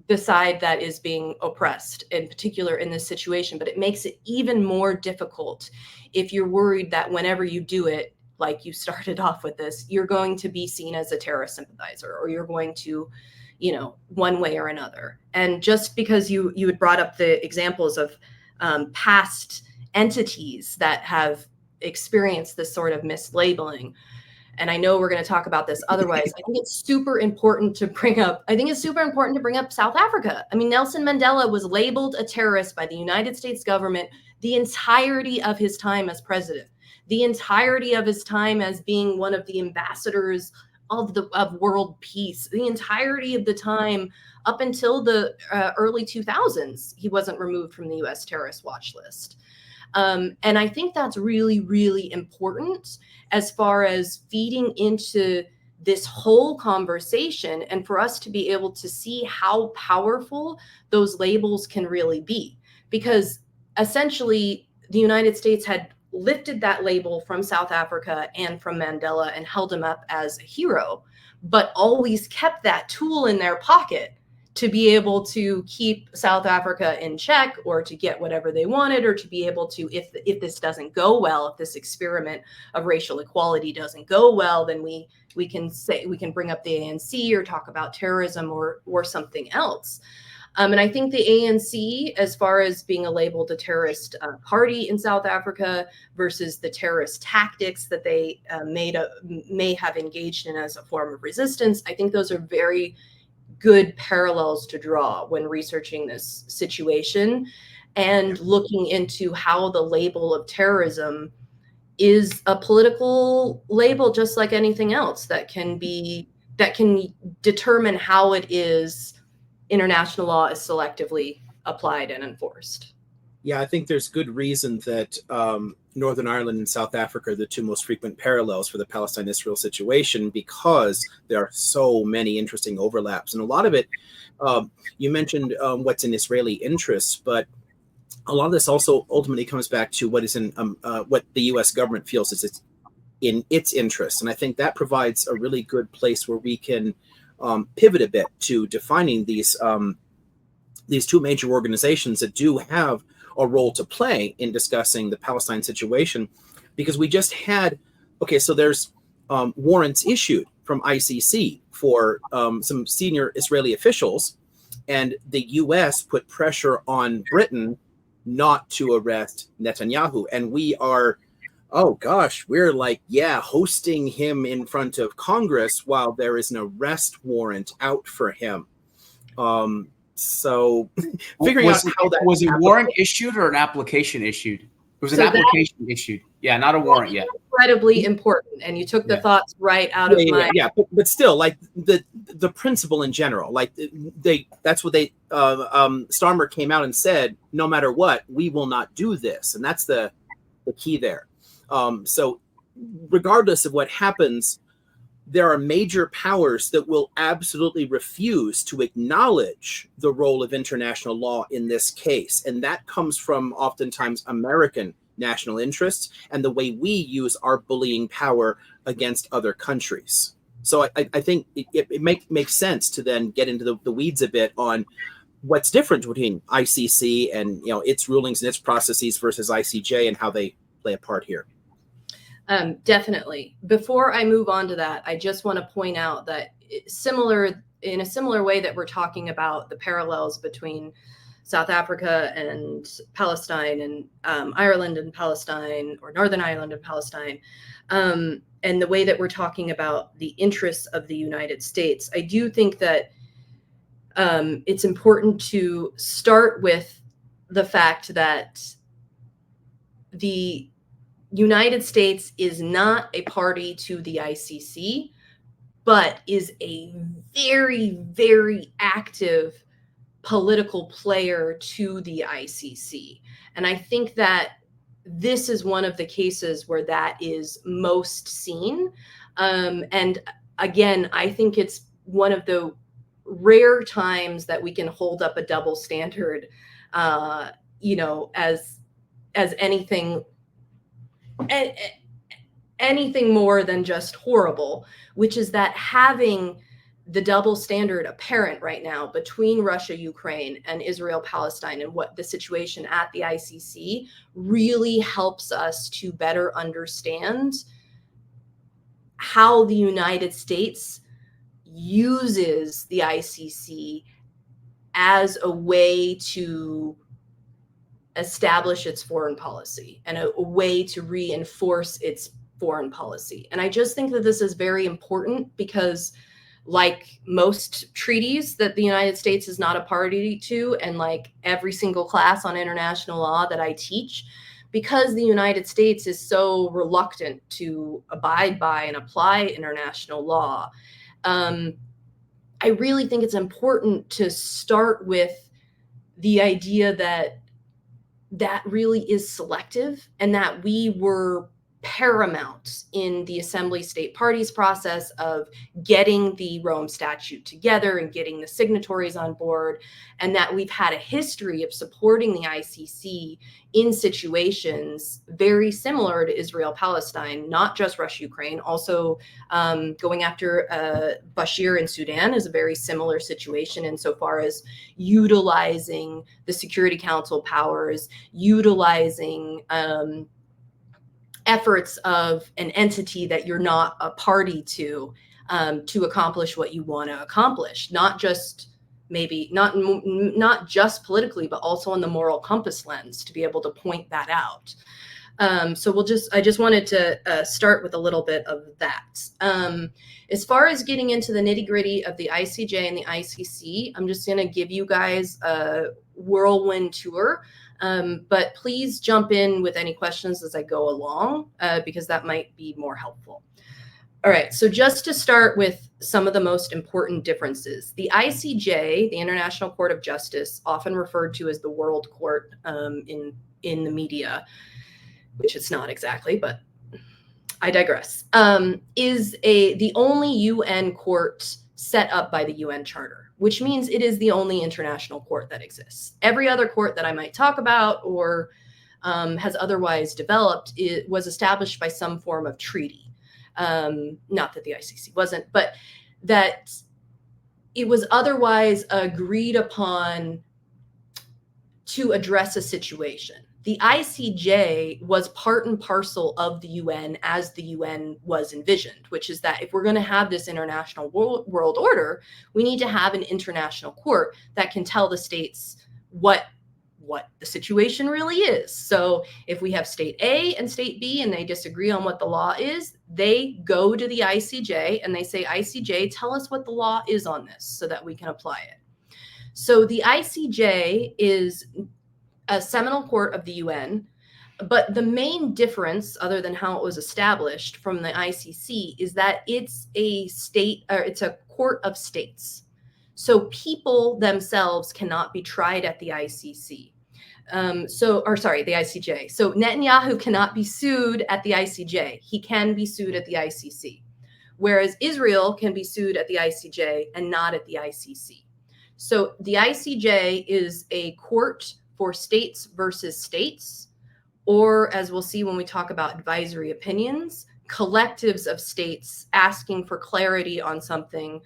the side that is being oppressed, in particular in this situation, but it makes it even more difficult if you're worried that whenever you do it, like you started off with this, you're going to be seen as a terrorist sympathizer, or you're going to, you know, one way or another. And just because you had brought up the examples of past entities that have experienced this sort of mislabeling, and I know we're going to talk about this otherwise, I think it's super important to bring up, South Africa. I mean, Nelson Mandela was labeled a terrorist by the United States government the entirety of his time as president, the entirety of his time as being one of the ambassadors of world peace, the entirety of the time up until the early 2000s, he wasn't removed from the US terrorist watch list. And I think that's really, really important as far as feeding into this whole conversation and for us to be able to see how powerful those labels can really be. Because essentially, the United States had lifted that label from South Africa and from Mandela and held him up as a hero, but always kept that tool in their pocket to be able to keep South Africa in check, or to get whatever they wanted, or to be able to, if this doesn't go well, if this experiment of racial equality doesn't go well, then we can bring up the ANC or talk about terrorism or something else. And I think the ANC, as far as being labeled a terrorist party in South Africa versus the terrorist tactics that they may have engaged in as a form of resistance, I think those are very good parallels to draw when researching this situation and looking into how the label of terrorism is a political label, just like anything else that can determine how it is international law is selectively applied and enforced. Yeah, I think there's good reason that Northern Ireland and South Africa are the two most frequent parallels for the Palestine-Israel situation, because there are so many interesting overlaps. And a lot of it, you mentioned what's in Israeli interests, but a lot of this also ultimately comes back to what is in what the U.S. government feels is in its interests. And I think that provides a really good place where we can pivot a bit to defining these two major organizations that do have a role to play in discussing the Palestine situation, because we just had, so there's warrants issued from ICC for some senior Israeli officials, and the US put pressure on Britain not to arrest Netanyahu. And we are, we're like, hosting him in front of Congress while there is an arrest warrant out for him. So figuring out how that was a warrant issued or an application issued? It was an application issued. Yeah, not a warrant yet. Incredibly important. And you took the thoughts right out of my... Yeah, but still, like the principle in general, like that's what they, Starmer came out and said, no matter what, we will not do this. And that's the key there. So regardless of what happens, there are major powers that will absolutely refuse to acknowledge the role of international law in this case. And that comes from oftentimes American national interests and the way we use our bullying power against other countries. So I think it makes sense to then get into the weeds a bit on what's different between ICC and its rulings and its processes versus ICJ and how they play a part here. Definitely. Before I move on to that, I just want to point out that in a similar way that we're talking about the parallels between South Africa and Palestine and Ireland and Palestine, or Northern Ireland and Palestine, and the way that we're talking about the interests of the United States, I do think that it's important to start with the fact that the United States is not a party to the ICC, but is a very, very active political player to the ICC. And I think that this is one of the cases where that is most seen. And again, I think it's one of the rare times that we can hold up a double standard, as anything more than just horrible, which is that having the double standard apparent right now between Russia, Ukraine, and Israel, Palestine, and what the situation at the ICC really helps us to better understand how the United States uses the ICC as a way to establish its foreign policy and a way to reinforce its foreign policy. And I just think that this is very important because, like most treaties that the United States is not a party to, and like every single class on international law that I teach, because the United States is so reluctant to abide by and apply international law, I really think it's important to start with the idea that that really is selective, and that we were paramount in the assembly state parties process of getting the Rome Statute together and getting the signatories on board, and that we've had a history of supporting the ICC in situations very similar to Israel-Palestine, not just Russia-Ukraine, also going after Bashir in Sudan is a very similar situation insofar as utilizing the Security Council powers, utilizing efforts of an entity that you're not a party to accomplish what you want to accomplish, not just politically, but also on the moral compass lens to be able to point that out. So I just wanted to start with a little bit of that. As far as getting into the nitty gritty of the ICJ and the ICC, I'm just going to give you guys a whirlwind tour. But please jump in with any questions as I go along, because that might be more helpful. All right, so just to start with some of the most important differences. The ICJ, the International Court of Justice, often referred to as the World Court in the media, which it's not exactly, but I digress, is the only UN court set up by the UN Charter, which means it is the only international court that exists. Every other court that I might talk about or has otherwise developed, it was established by some form of treaty. Not that the ICC wasn't, but that it was otherwise agreed upon to address a situation. The ICJ was part and parcel of the UN as the UN was envisioned, which is that if we're going to have this international world order, we need to have an international court that can tell the states what the situation really is. So if we have state A and state B and they disagree on what the law is, they go to the ICJ and they say, ICJ, tell us what the law is on this so that we can apply it. So the ICJ is a seminal court of the UN, but the main difference, other than how it was established from the ICC, is that it's a court of states. So people themselves cannot be tried at the ICC. The ICJ. So Netanyahu cannot be sued at the ICJ. He can be sued at the ICC, whereas Israel can be sued at the ICJ and not at the ICC. So the ICJ is a court for states versus states, or as we'll see when we talk about advisory opinions, collectives of states asking for clarity on something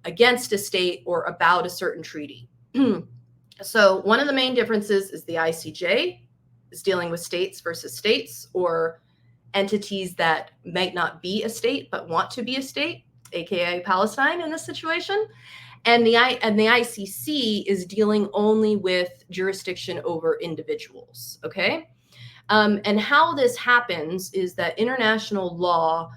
against a state or about a certain treaty. So one of the main differences is the ICJ is dealing with states versus states, or entities that might not be a state but want to be a state, aka Palestine in this situation. And the ICC is dealing only with jurisdiction over individuals. Okay. And how this happens is that international law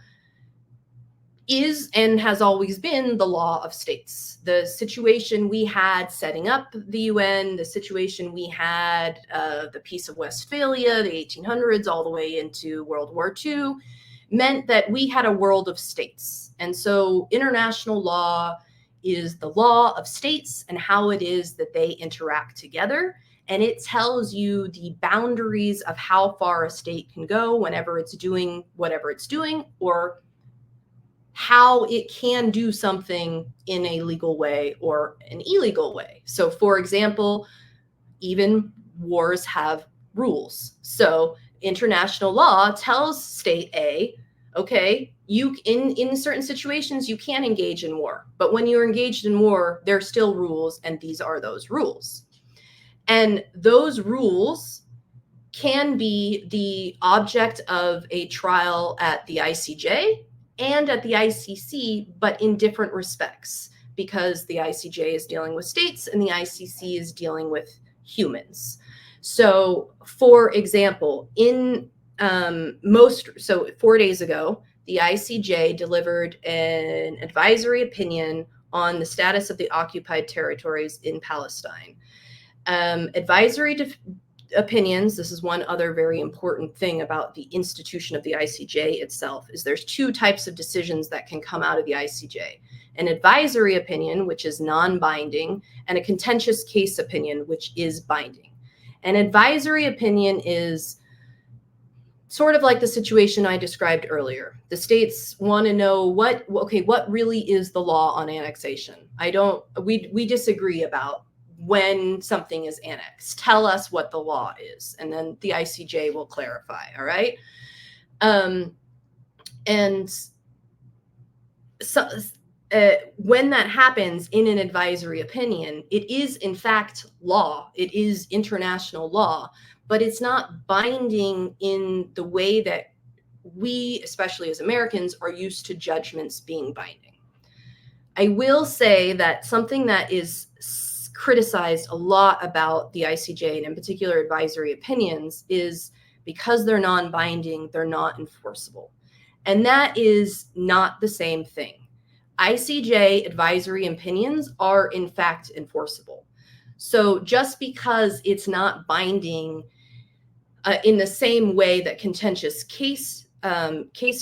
is and has always been the law of states. The situation we had setting up the UN, the situation we had, the Peace of Westphalia, the 1800s, all the way into World War II, meant that we had a world of states. And so international law is the law of states and how it is that they interact together. And it tells you the boundaries of how far a state can go whenever it's doing whatever it's doing, or how it can do something in a legal way or an illegal way. So, for example, even wars have rules. So international law tells state A, okay, you in certain situations you can engage in war, but when you're engaged in war, there are still rules, and these are those rules. And those rules can be the object of a trial at the ICJ and at the ICC, but in different respects, because the ICJ is dealing with states and the ICC is dealing with humans. So, for example, in 4 days ago, the ICJ delivered an advisory opinion on the status of the occupied territories in Palestine. Advisory opinions, this is one other very important thing about the institution of the ICJ itself, is there's two types of decisions that can come out of the ICJ. An advisory opinion, which is non-binding, and a contentious case opinion, which is binding. An advisory opinion is sort of like the situation I described earlier. The states want to know what really is the law on annexation. We disagree about when something is annexed. Tell us what the law is, and then the ICJ will clarify. All right. And so when that happens in an advisory opinion, it is in fact law. It is international law, but it's not binding in the way that we, especially as Americans, are used to judgments being binding. I will say that something that is criticized a lot about the ICJ, and in particular advisory opinions, is because they're non-binding, they're not enforceable. And that is not the same thing. ICJ advisory opinions are in fact enforceable. So just because it's not binding in the same way that contentious case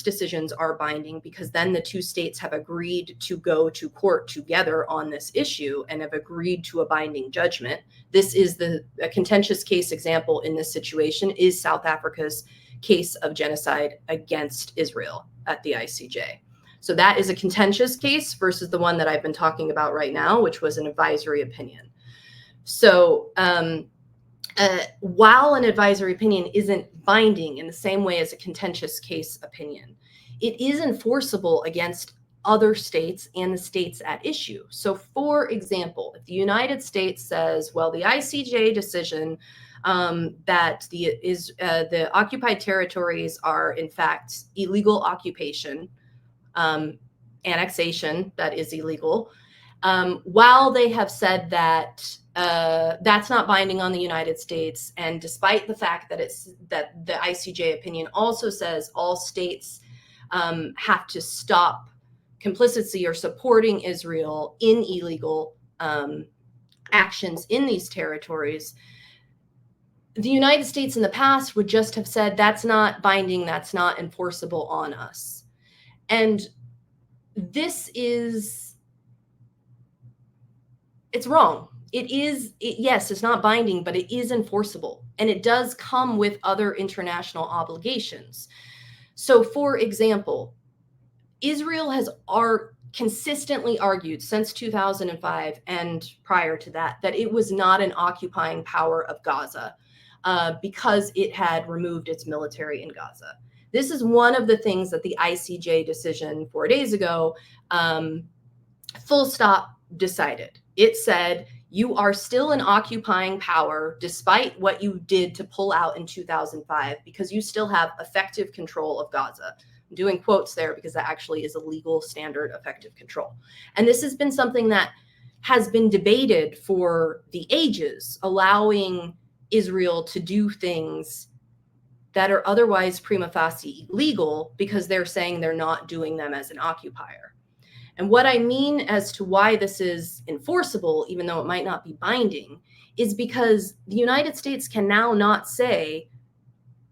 decisions are binding, because then the two states have agreed to go to court together on this issue and have agreed to a binding judgment. This is a contentious case example in this situation is South Africa's case of genocide against Israel at the ICJ. So that is a contentious case versus the one that I've been talking about right now, which was an advisory opinion. So while an advisory opinion isn't binding in the same way as a contentious case opinion, it is enforceable against other states and the states at issue. So, for example, if the United States says, well, the ICJ decision that the occupied territories are in fact illegal occupation, annexation that is illegal, while they have said that that's not binding on the United States, and despite the fact that the ICJ opinion also says all states have to stop complicity or supporting Israel in illegal actions in these territories, the United States in the past would just have said that's not binding, that's not enforceable on us. And this is, it's wrong. Yes, it's not binding, but it is enforceable. And it does come with other international obligations. So, for example, Israel has consistently argued since 2005 and prior to that it was not an occupying power of Gaza because it had removed its military in Gaza. This is one of the things that the ICJ decision 4 days ago, full stop, decided. It said, You are still an occupying power despite what you did to pull out in 2005, because you still have effective control of Gaza. I'm doing quotes there because that actually is a legal standard, effective control. And this has been something that has been debated for the ages, allowing Israel to do things that are otherwise prima facie illegal because they're saying they're not doing them as an occupier. And what I mean as to why this is enforceable, even though it might not be binding, is because the United States can now not say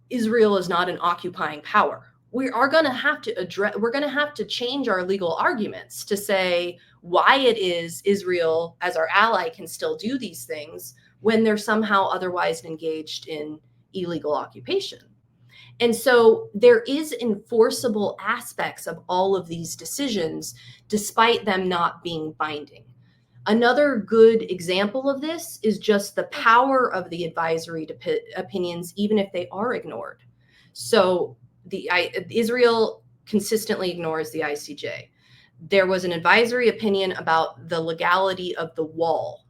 Israel is not an occupying power. We are going to have to we're going to have to change our legal arguments to say why it is Israel as our ally can still do these things when they're somehow otherwise engaged in illegal occupation. And so there is enforceable aspects of all of these decisions, despite them not being binding. Another good example of this is just the power of the advisory opinions, even if they are ignored. So Israel consistently ignores the ICJ. There was an advisory opinion about the legality of the wall.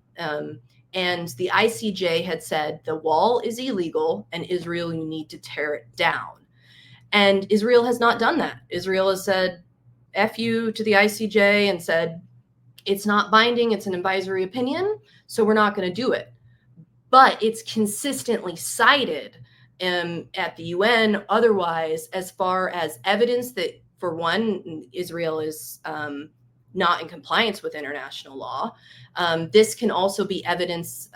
And the ICJ had said the wall is illegal and Israel, you need to tear it down. And Israel has not done that. Israel has said F you to the ICJ and said it's not binding, it's an advisory opinion, so we're not going to do it. But it's consistently cited at the UN otherwise as far as evidence that, for one, Israel is not in compliance with international law. This can also be evidence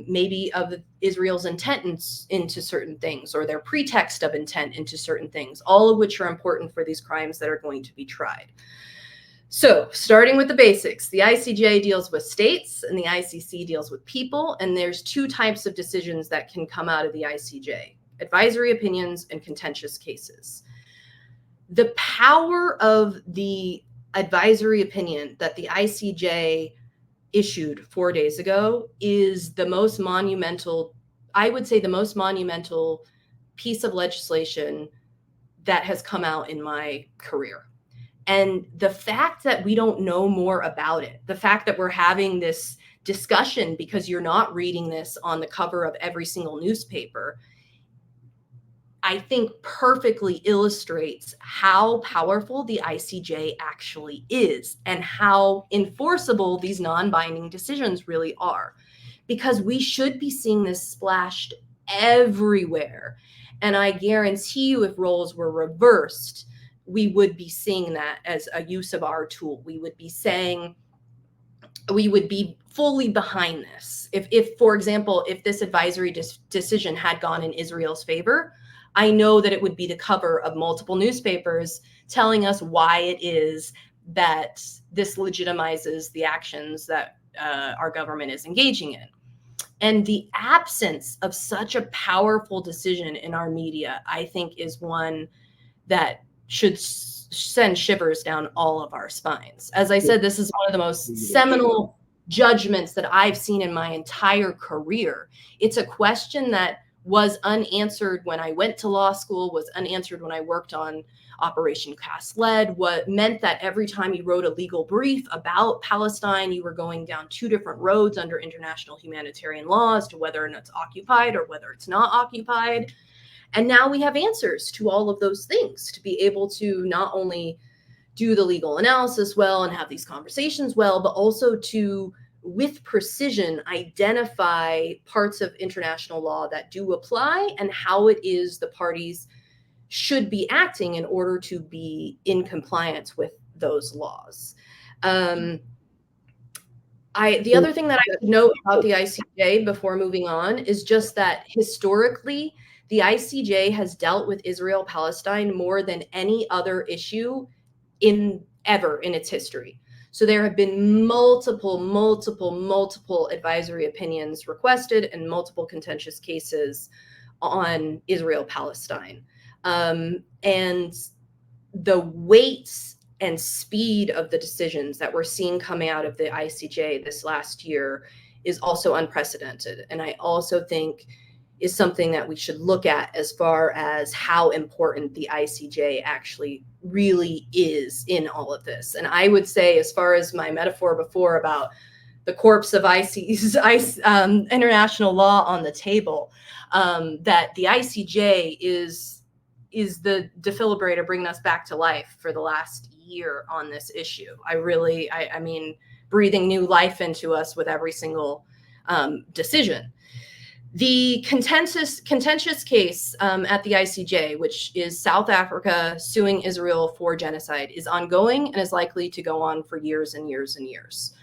maybe of Israel's intent into certain things, or their pretext of intent into certain things, all of which are important for these crimes that are going to be tried. So starting with the basics, the ICJ deals with states and the ICC deals with people. And there's two types of decisions that can come out of the ICJ: advisory opinions and contentious cases. The power of the advisory opinion that the ICJ issued 4 days ago is the most monumental, I would say the most monumental piece of legislation that has come out in my career. And the fact that we don't know more about it, the fact that we're having this discussion because you're not reading this on the cover of every single newspaper, I think perfectly illustrates how powerful the ICJ actually is and how enforceable these non-binding decisions really are. Because we should be seeing this splashed everywhere. And I guarantee you, if roles were reversed, we would be seeing that as a use of our tool. We would be saying, we would be fully behind this. If for example, if this advisory decision had gone in Israel's favor, I know that it would be the cover of multiple newspapers telling us why it is that this legitimizes the actions that our government is engaging in. And the absence of such a powerful decision in our media, I think, is one that should send shivers down all of our spines. As I said, this is one of the most seminal judgments that I've seen in my entire career. It's a question that was unanswered when I went to law school, was unanswered when I worked on Operation Cast Lead, what meant that every time you wrote a legal brief about Palestine, you were going down two different roads under international humanitarian law as to whether or not it's occupied or whether it's not occupied. And now we have answers to all of those things to be able to not only do the legal analysis well and have these conversations well, but also to, with precision, identify parts of international law that do apply and how it is the parties should be acting in order to be in compliance with those laws. The other thing that I would note about the ICJ before moving on is just that historically, the ICJ has dealt with Israel-Palestine more than any other issue ever in its history. So there have been multiple advisory opinions requested and multiple contentious cases on Israel-Palestine. And the weight and speed of the decisions that we're seeing coming out of the ICJ this last year is also unprecedented. And I also think is something that we should look at as far as how important the ICJ actually really is in all of this. And I would say, as far as my metaphor before about the corpse of international law on the table, that the ICJ is the defibrillator bringing us back to life for the last year on this issue. I mean, breathing new life into us with every single decision. The contentious case at the ICJ, which is South Africa suing Israel for genocide, is ongoing and is likely to go on for years and years and years.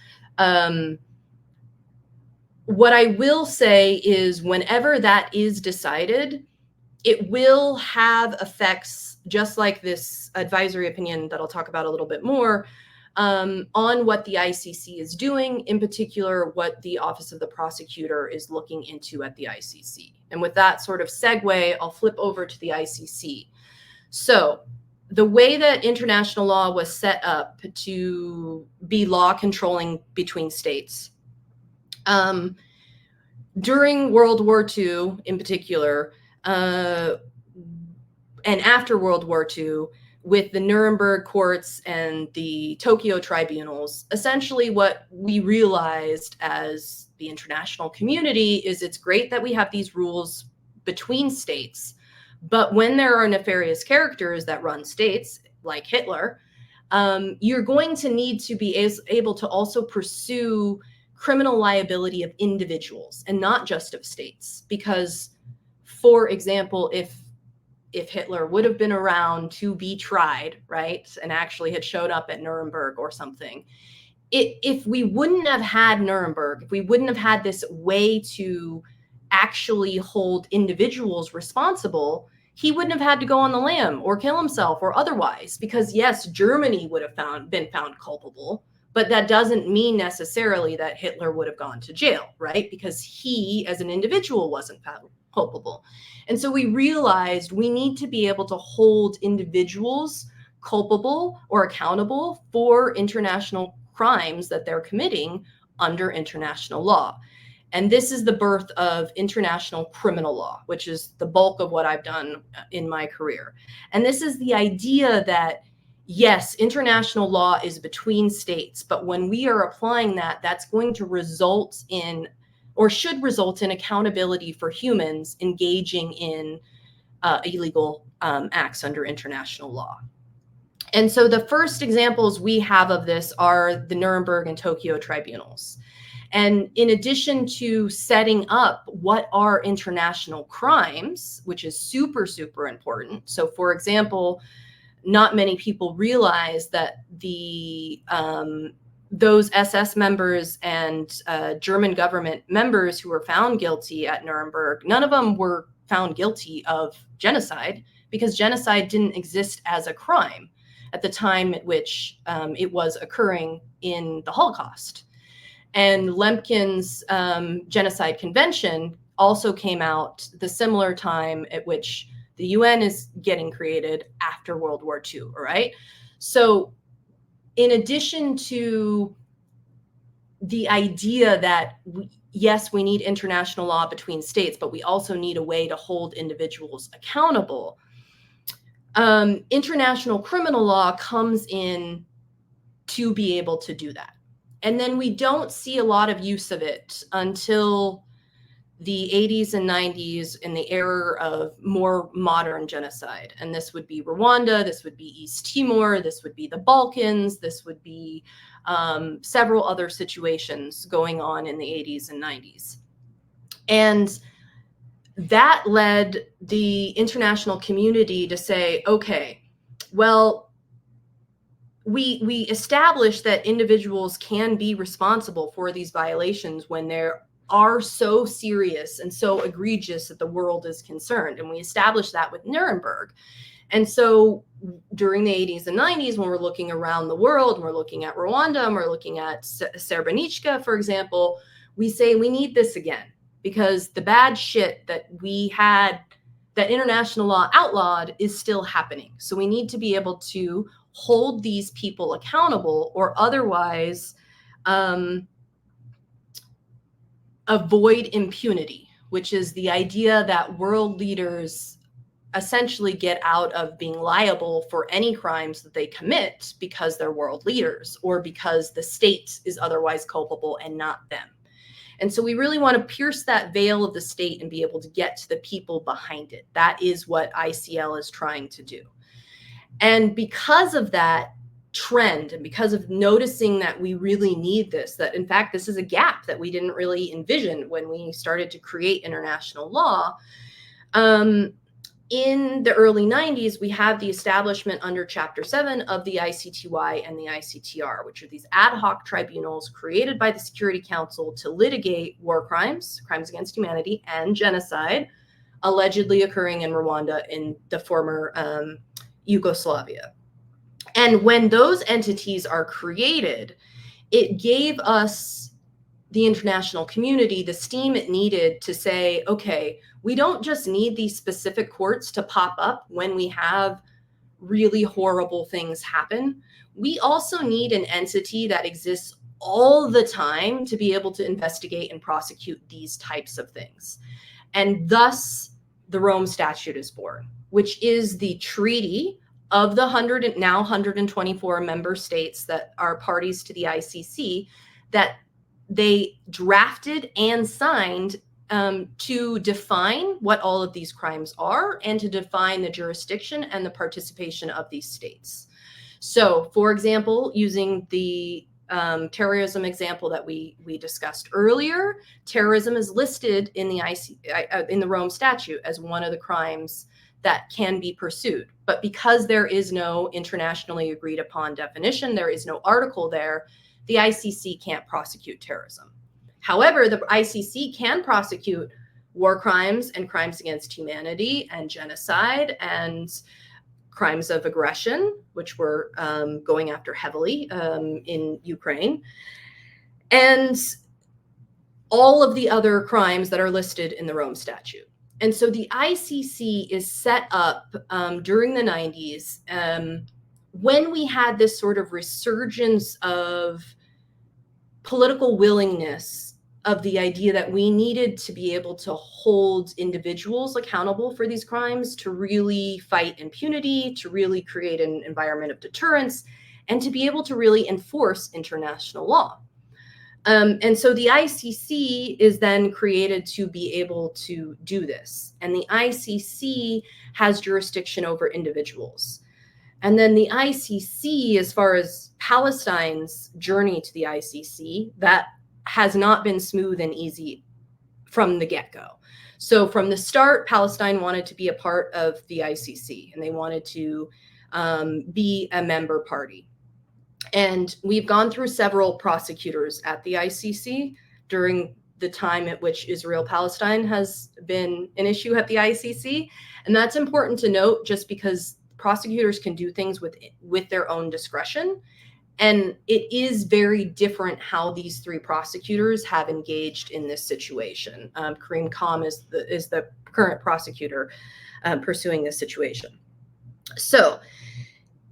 What I will say is whenever that is decided, it will have effects, just like this advisory opinion that I'll talk about a little bit more, on what the ICC is doing, in particular, what the Office of the Prosecutor is looking into at the ICC. And with that sort of segue, I'll flip over to the ICC. So the way that international law was set up to be law controlling between states, during World War II in particular, and after World War II, with the Nuremberg courts and the Tokyo tribunals, essentially what we realized as the international community is it's great that we have these rules between states, but when there are nefarious characters that run states, like Hitler, you're going to need to be able to also pursue criminal liability of individuals and not just of states. Because, for example, if Hitler would have been around to be tried, right, and actually had showed up at Nuremberg or something, if we wouldn't have had Nuremberg, if we wouldn't have had this way to actually hold individuals responsible, he wouldn't have had to go on the lam or kill himself or otherwise. Because yes, Germany would have been found culpable, but that doesn't mean necessarily that Hitler would have gone to jail, right? Because he, as an individual, wasn't found culpable. And so we realized we need to be able to hold individuals culpable or accountable for international crimes that they're committing under international law. And this is the birth of international criminal law, which is the bulk of what I've done in my career. And this is the idea that, yes, international law is between states, but when we are applying that, that's going to result in, or should result in, accountability for humans engaging in illegal acts under international law. And so the first examples we have of this are the Nuremberg and Tokyo tribunals. And in addition to setting up what are international crimes, which is super, super important. So for example, not many people realize that those SS members and German government members who were found guilty at Nuremberg, none of them were found guilty of genocide, because genocide didn't exist as a crime at the time at which it was occurring in the Holocaust. And Lemkin's Genocide Convention also came out the similar time at which the UN is getting created after World War II, all right? So in addition to the idea that, yes, we need international law between states, but we also need a way to hold individuals accountable, international criminal law comes in to be able to do that. And then we don't see a lot of use of it until the 80s and 90s in the era of more modern genocide. And this would be Rwanda, this would be East Timor, this would be the Balkans, this would be several other situations going on in the 80s and 90s. And that led the international community to say, okay, well, we established that individuals can be responsible for these violations when they are so serious and so egregious that the world is concerned. And we established that with Nuremberg. And so during the 80s and 90s, when we're looking around the world, and we're looking at Rwanda, and we're looking at Srebrenica, for example, we say we need this again, because the bad shit that we had, that international law outlawed, is still happening. So we need to be able to hold these people accountable, or otherwise avoid impunity, which is the idea that world leaders essentially get out of being liable for any crimes that they commit because they're world leaders or because the state is otherwise culpable and not them. And so we really want to pierce that veil of the state and be able to get to the people behind it. That is what ICL is trying to do. And because of that trend, and because of noticing that we really need this, that in fact, this is a gap that we didn't really envision when we started to create international law, in the early 90s, we have the establishment under Chapter 7 of the ICTY and the ICTR, which are these ad hoc tribunals created by the Security Council to litigate war crimes, crimes against humanity, and genocide allegedly occurring in Rwanda in the former Yugoslavia. And when those entities are created, it gave us, the international community, the steam it needed to say, okay, we don't just need these specific courts to pop up when we have really horrible things happen. We also need an entity that exists all the time to be able to investigate and prosecute these types of things. And thus, the Rome Statute is born, which is the treaty of the 124 member states that are parties to the ICC that they drafted and signed to define what all of these crimes are and to define the jurisdiction and the participation of these states. So, for example, using the terrorism example that we discussed earlier, terrorism is listed in the Rome Statute as one of the crimes that can be pursued. But because there is no internationally agreed upon definition, there is no article there, the ICC can't prosecute terrorism. However, the ICC can prosecute war crimes and crimes against humanity and genocide and crimes of aggression, which we're going after heavily in Ukraine, and all of the other crimes that are listed in the Rome Statute. And so the ICC is set up during the 90s when we had this sort of resurgence of political willingness of the idea that we needed to be able to hold individuals accountable for these crimes, to really fight impunity, to really create an environment of deterrence, and to be able to really enforce international law. And so the ICC is then created to be able to do this. And the ICC has jurisdiction over individuals. And then the ICC, as far as Palestine's journey to the ICC, that has not been smooth and easy from the get-go. So from the start, Palestine wanted to be a part of the ICC, and they wanted to be a member party. And we've gone through several prosecutors at the ICC during the time at which Israel-Palestine has been an issue at the ICC. And that's important to note, just because prosecutors can do things with their own discretion. And it is very different how these three prosecutors have engaged in this situation. Karim Khan is the current prosecutor pursuing this situation. So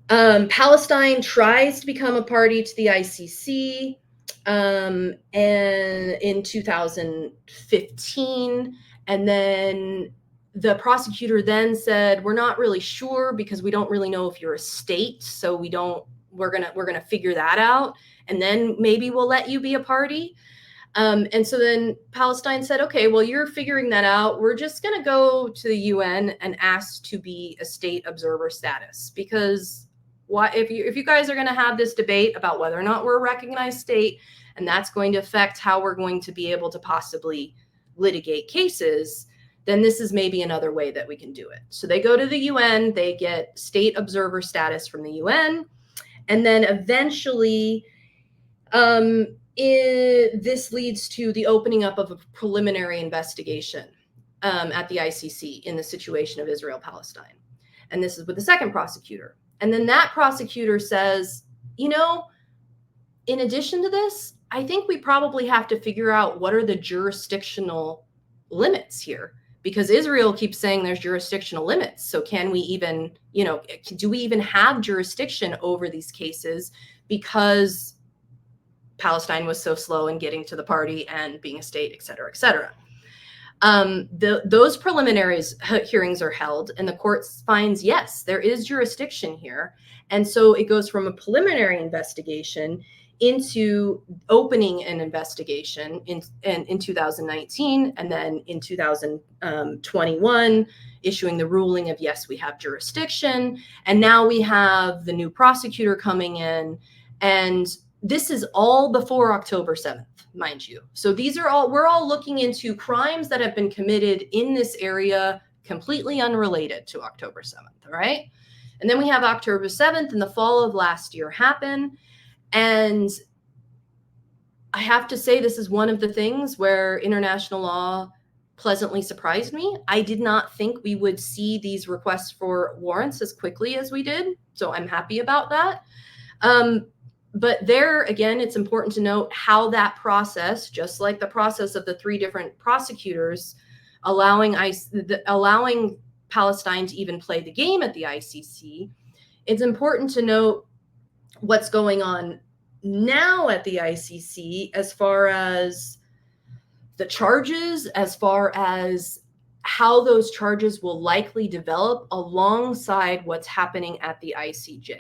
Palestine tries to become a party to the ICC and in 2015, and then the prosecutor then said, we're not really sure because we don't really know if you're a state, so we're gonna figure that out, and then maybe we'll let you be a party. And so then Palestine said, okay, well, you're figuring that out. We're just gonna go to the UN and ask to be a state observer status, because if you guys are gonna have this debate about whether or not we're a recognized state, and that's going to affect how we're going to be able to possibly litigate cases, then this is maybe another way that we can do it. So they go to the UN, they get state observer status from the UN, and then eventually this leads to the opening up of a preliminary investigation at the ICC in the situation of Israel-Palestine. And this is with the second prosecutor. And then that prosecutor says, you know, in addition to this, I think we probably have to figure out what are the jurisdictional limits here, because Israel keeps saying there's jurisdictional limits. So can we even, do we even have jurisdiction over these cases because Palestine was so slow in getting to the party and being a state, et cetera, et cetera. Those preliminary hearings are held, and the court finds, yes, there is jurisdiction here. And so it goes from a preliminary investigation into opening an investigation in 2019, and then in 2021, issuing the ruling of, yes, we have jurisdiction. And now we have the new prosecutor coming in, and this is all before October 7th, mind you. So we're all looking into crimes that have been committed in this area, completely unrelated to October 7th, all right? And then we have October 7th in the fall of last year happen. And I have to say, this is one of the things where international law pleasantly surprised me. I did not think we would see these requests for warrants as quickly as we did. So I'm happy about that. But there, again, it's important to note how that process, just like the process of the 3 different prosecutors, allowing Palestine to even play the game at the ICC, it's important to note what's going on now at the ICC as far as the charges, as far as how those charges will likely develop alongside what's happening at the ICJ.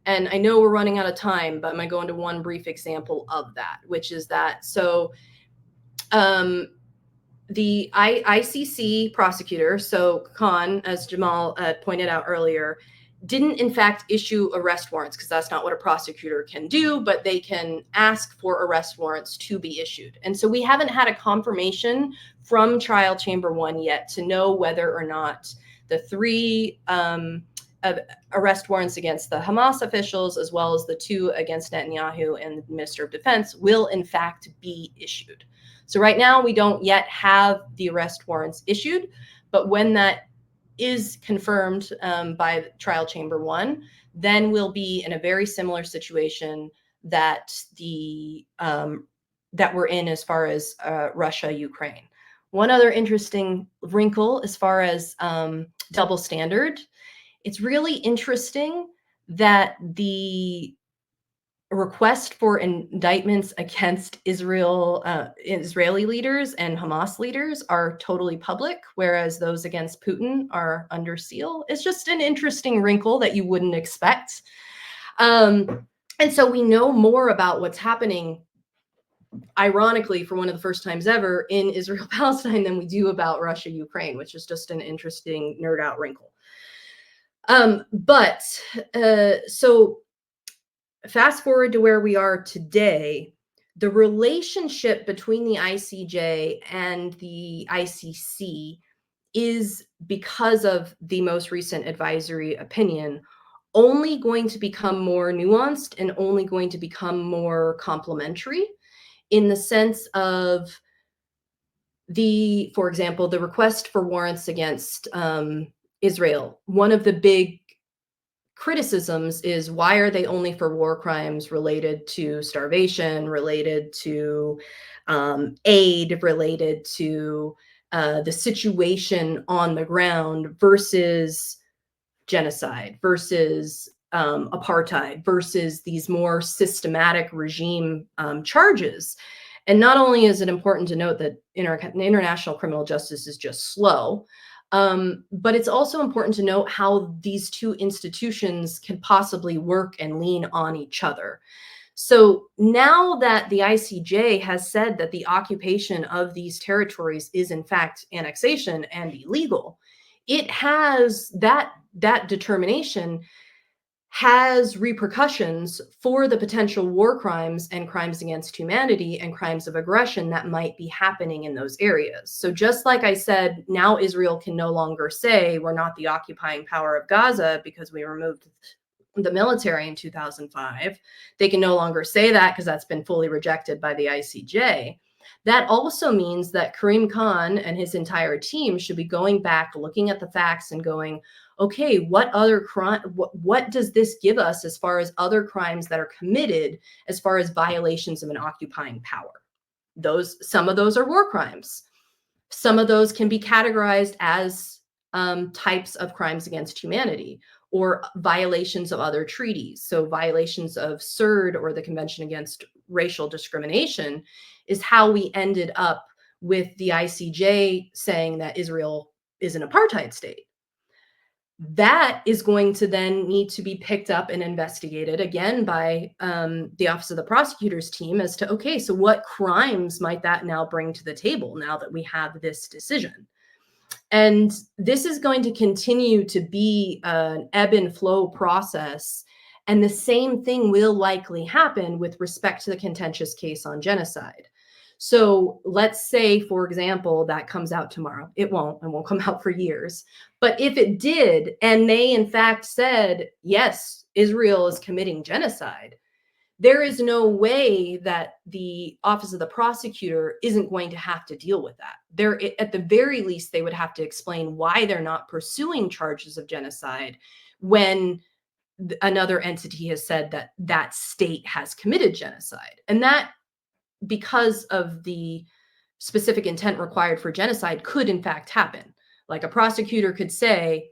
And I know we're running out of time, but I'm going to go into one brief example of that, which is that, so the ICC prosecutor, so Khan, as Jamal pointed out earlier, didn't in fact issue arrest warrants, because that's not what a prosecutor can do, but they can ask for arrest warrants to be issued. And so we haven't had a confirmation from Trial Chamber 1 yet to know whether or not the 3 arrest warrants against the Hamas officials, as well as the 2 against Netanyahu and the Minister of Defense, will in fact be issued. So right now we don't yet have the arrest warrants issued, but when that is confirmed by Trial Chamber 1, then we'll be in a very similar situation that that we're in as far as Russia, Ukraine. One other interesting wrinkle as far as double standard, it's really interesting that the request for indictments against Israeli leaders and Hamas leaders are totally public, whereas those against Putin are under seal. It's just an interesting wrinkle that you wouldn't expect. And so we know more about what's happening, ironically, for one of the first times ever, in Israel-Palestine than we do about Russia-Ukraine, which is just an interesting nerd out wrinkle. So fast forward to where we are today, the relationship between the ICJ and the ICC is, because of the most recent advisory opinion, only going to become more nuanced and only going to become more complementary, in the sense of for example, the request for warrants against Israel. One of the big criticisms is, why are they only for war crimes related to starvation, related to aid, related to the situation on the ground, versus genocide, versus apartheid, versus these more systematic regime charges? And not only is it important to note that international criminal justice is just slow, but it's also important to note how these 2 institutions can possibly work and lean on each other. So now that the ICJ has said that the occupation of these territories is in fact annexation and illegal, it has that determination has repercussions for the potential war crimes and crimes against humanity and crimes of aggression that might be happening in those areas. So just like I said, now Israel can no longer say we're not the occupying power of Gaza because we removed the military in 2005. They can no longer say that because that's been fully rejected by the ICJ. That also means that Karim Khan and his entire team should be going back, looking at the facts and going, okay, what other crime, what does this give us as far as other crimes that are committed as far as violations of an occupying power? Some of those are war crimes. Some of those can be categorized as types of crimes against humanity or violations of other treaties. So violations of CERD, or the Convention Against Racial Discrimination, is how we ended up with the ICJ saying that Israel is an apartheid state. That is going to then need to be picked up and investigated again by the Office of the Prosecutor's team as to, okay, so what crimes might that now bring to the table now that we have this decision? And this is going to continue to be an ebb and flow process. And the same thing will likely happen with respect to the contentious case on genocide. So let's say, for example, that comes out tomorrow. It won't come out for years. But if it did, and they in fact said, yes, Israel is committing genocide, there is no way that the Office of the Prosecutor isn't going to have to deal with that. They're, at the very least, they would have to explain why they're not pursuing charges of genocide when another entity has said that that state has committed genocide. And that, because of the specific intent required for genocide, could in fact happen. Like a prosecutor could say,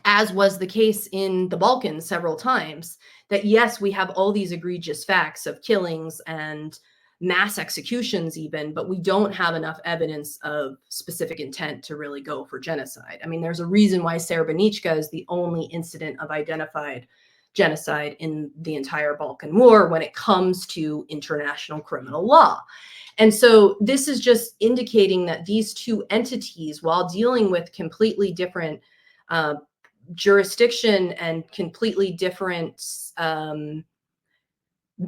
as was the case in the Balkans several times, that yes, we have all these egregious facts of killings and mass executions even, but we don't have enough evidence of specific intent to really go for genocide. I mean, there's a reason why Srebrenica is the only incident of identified genocide in the entire Balkan War when it comes to international criminal law. And so this is just indicating that these two entities, while dealing with completely different jurisdiction and completely different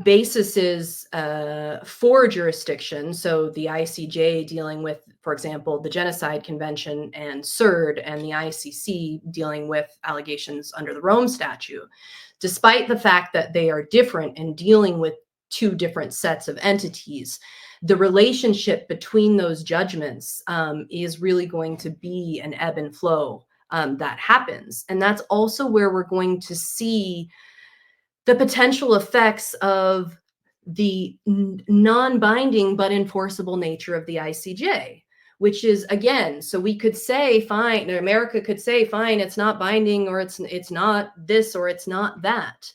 bases for jurisdiction. So the ICJ dealing with, for example, the Genocide Convention and CERD, and the ICC dealing with allegations under the Rome Statute. Despite the fact that they are different and dealing with two different sets of entities, the relationship between those judgments is really going to be an ebb and flow that happens. And that's also where we're going to see the potential effects of the non-binding but enforceable nature of the ICJ, which is, again, so we could say, fine, America could say, fine, it's not binding, or it's not this, or it's not that.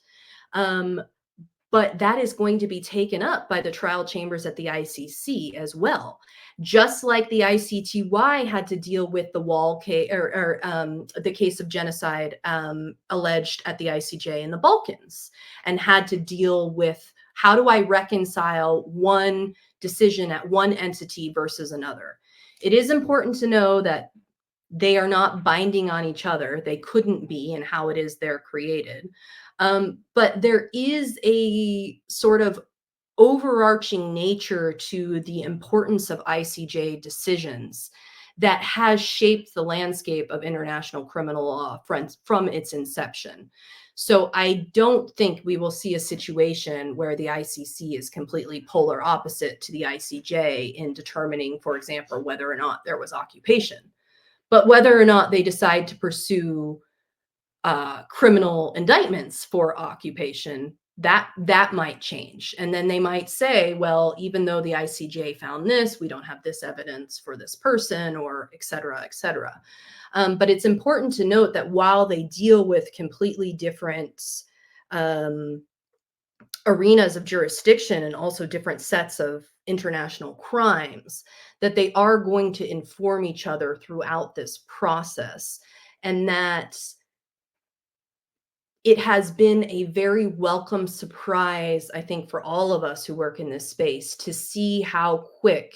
But that is going to be taken up by the trial chambers at the ICC as well. Just like the ICTY had to deal with the wall case, or the case of genocide alleged at the ICJ in the Balkans, and had to deal with, how do I reconcile one decision at one entity versus another? It is important to know that they are not binding on each other. They couldn't be in how it is they're created. But there is a sort of overarching nature to the importance of ICJ decisions that has shaped the landscape of international criminal law from its inception. So I don't think we will see a situation where the ICC is completely polar opposite to the ICJ in determining, for example, whether or not there was occupation. But whether or not they decide to pursue criminal indictments for occupation, that might change. And then they might say, well, even though the ICJ found this, we don't have this evidence for this person, or et cetera, et cetera. But it's important to note that while they deal with completely different arenas of jurisdiction and also different sets of international crimes, that they are going to inform each other throughout this process. And that it has been a very welcome surprise, I think, for all of us who work in this space, to see how quick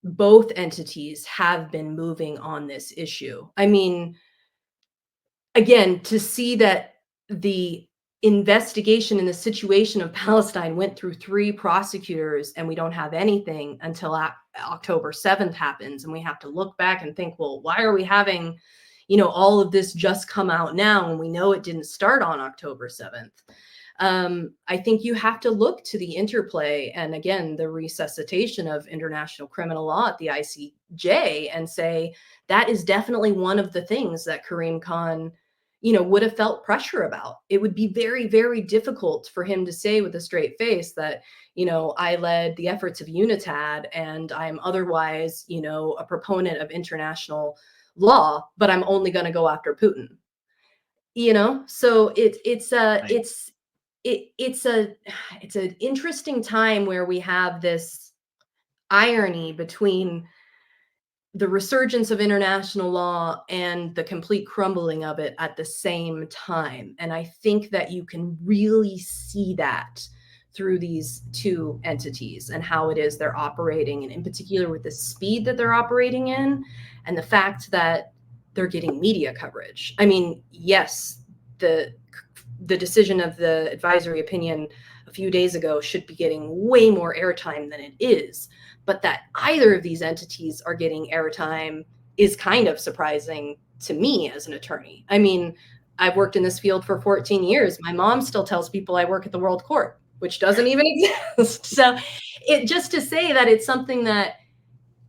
both entities have been moving on this issue. I mean, again, to see that the investigation in the situation of Palestine went through 3 prosecutors, and we don't have anything until October 7th happens, and we have to look back and think, well, why are we having, you know, all of this just come out now when we know it didn't start on October 7th? I think you have to look to the interplay and, again, the resuscitation of international criminal law at the ICJ and say that is definitely one of the things that Karim Khan, you know, would have felt pressure about. It would be very, very difficult for him to say with a straight face that, you know, I led the efforts of UNITAD and I'm otherwise, you know, a proponent of international law, but I'm only going to go after Putin. You know, so it's an interesting time where we have this irony between the resurgence of international law and the complete crumbling of it at the same time. And I think that you can really see that through these two entities and how it is they're operating, and in particular with the speed that they're operating in and the fact that they're getting media coverage. I mean, yes, the decision of the advisory opinion a few days ago should be getting way more airtime than it is. But that either of these entities are getting airtime is kind of surprising to me as an attorney. I mean, I've worked in this field for 14 years. My mom still tells people I work at the World Court, which doesn't even exist. So it just to say that it's something that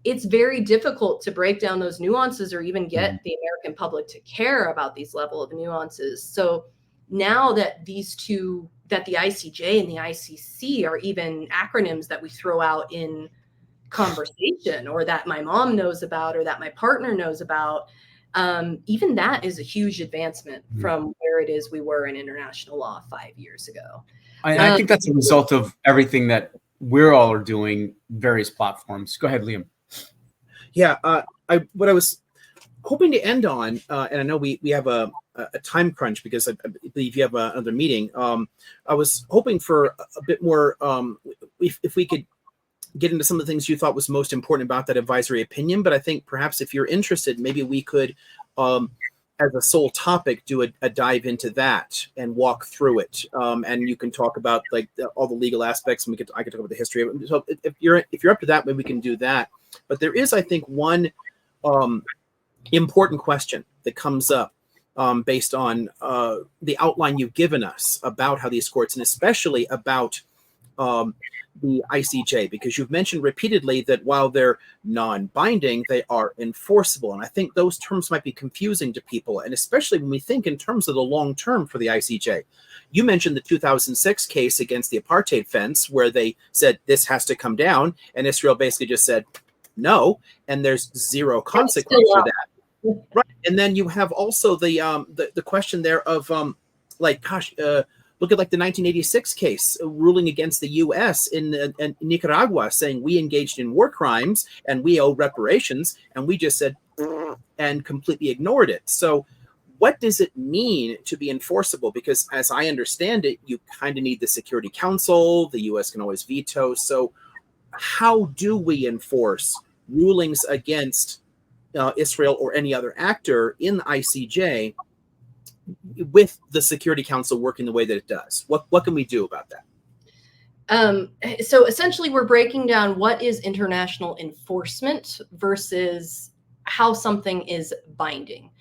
it's very difficult to break down those nuances or even get the American public to care about these level of nuances. So now that these two, that the ICJ and the ICC are even acronyms that we throw out in conversation, or that my mom knows about, or that my partner knows about, even that is a huge advancement from where it is we were in international law 5 years ago. I think that's a result of everything that we're all are doing, various platforms. Go ahead, Liam. Yeah, what I was hoping to end on, and I know we have a time crunch because I believe you have another meeting. I was hoping for a bit more, if we could get into some of the things you thought was most important about that advisory opinion. But I think perhaps if you're interested, maybe we could, as a sole topic, do a dive into that and walk through it. And you can talk about like all the legal aspects, and I could talk about the history of it. So if you're up to that, maybe we can do that. But there is, I think, one important question that comes up based on the outline you've given us about how these courts, and especially about the ICJ, because you've mentioned repeatedly that while they're non-binding, they are enforceable. And I think those terms might be confusing to people, and especially when we think in terms of the long term for the ICJ. You mentioned the 2006 case against the apartheid fence, where they said this has to come down, and Israel basically just said no, and there's zero consequence for that. Right. And then you have also the question there of look at like the 1986 case ruling against the U.S. in Nicaragua, saying we engaged in war crimes and we owe reparations, and we just said and completely ignored it. So what does it mean to be enforceable? Because as I understand it, you kind of need the Security Council. The U.S. can always veto. So how do we enforce rulings against Israel or any other actor in the ICJ with the Security Council working the way that it does? What can we do about that? So essentially, we're breaking down what is international enforcement versus how something is binding.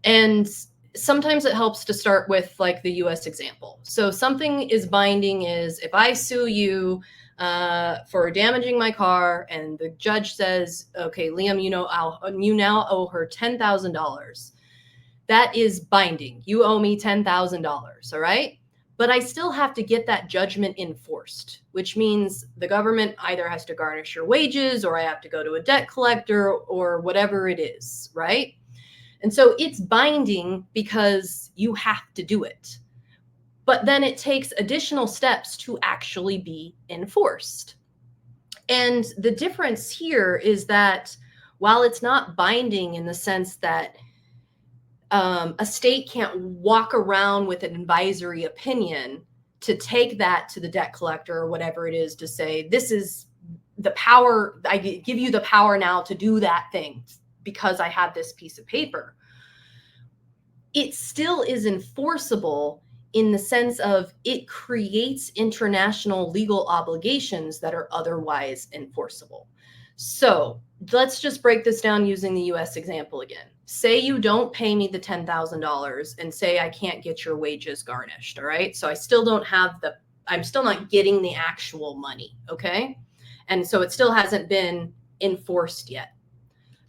And sometimes it helps to start with like the US example. So something is binding is if I sue you for damaging my car, and the judge says, okay, Liam, you now owe her $10,000. That is binding. You owe me $10,000, all right? But I still have to get that judgment enforced, which means the government either has to garnish your wages, or I have to go to a debt collector, or whatever it is, right? And so it's binding because you have to do it. But then it takes additional steps to actually be enforced. And the difference here is that while it's not binding in the sense that a state can't walk around with an advisory opinion to take that to the debt collector or whatever it is to say, this is the power, I give you the power now to do that thing because I have this piece of paper. It still is enforceable in the sense of it creates international legal obligations that are otherwise enforceable. So let's just break this down using the US example again. Say you don't pay me the $10,000 and say I can't get your wages garnished, all right? So I still don't have I'm still not getting the actual money, okay? And so it still hasn't been enforced yet.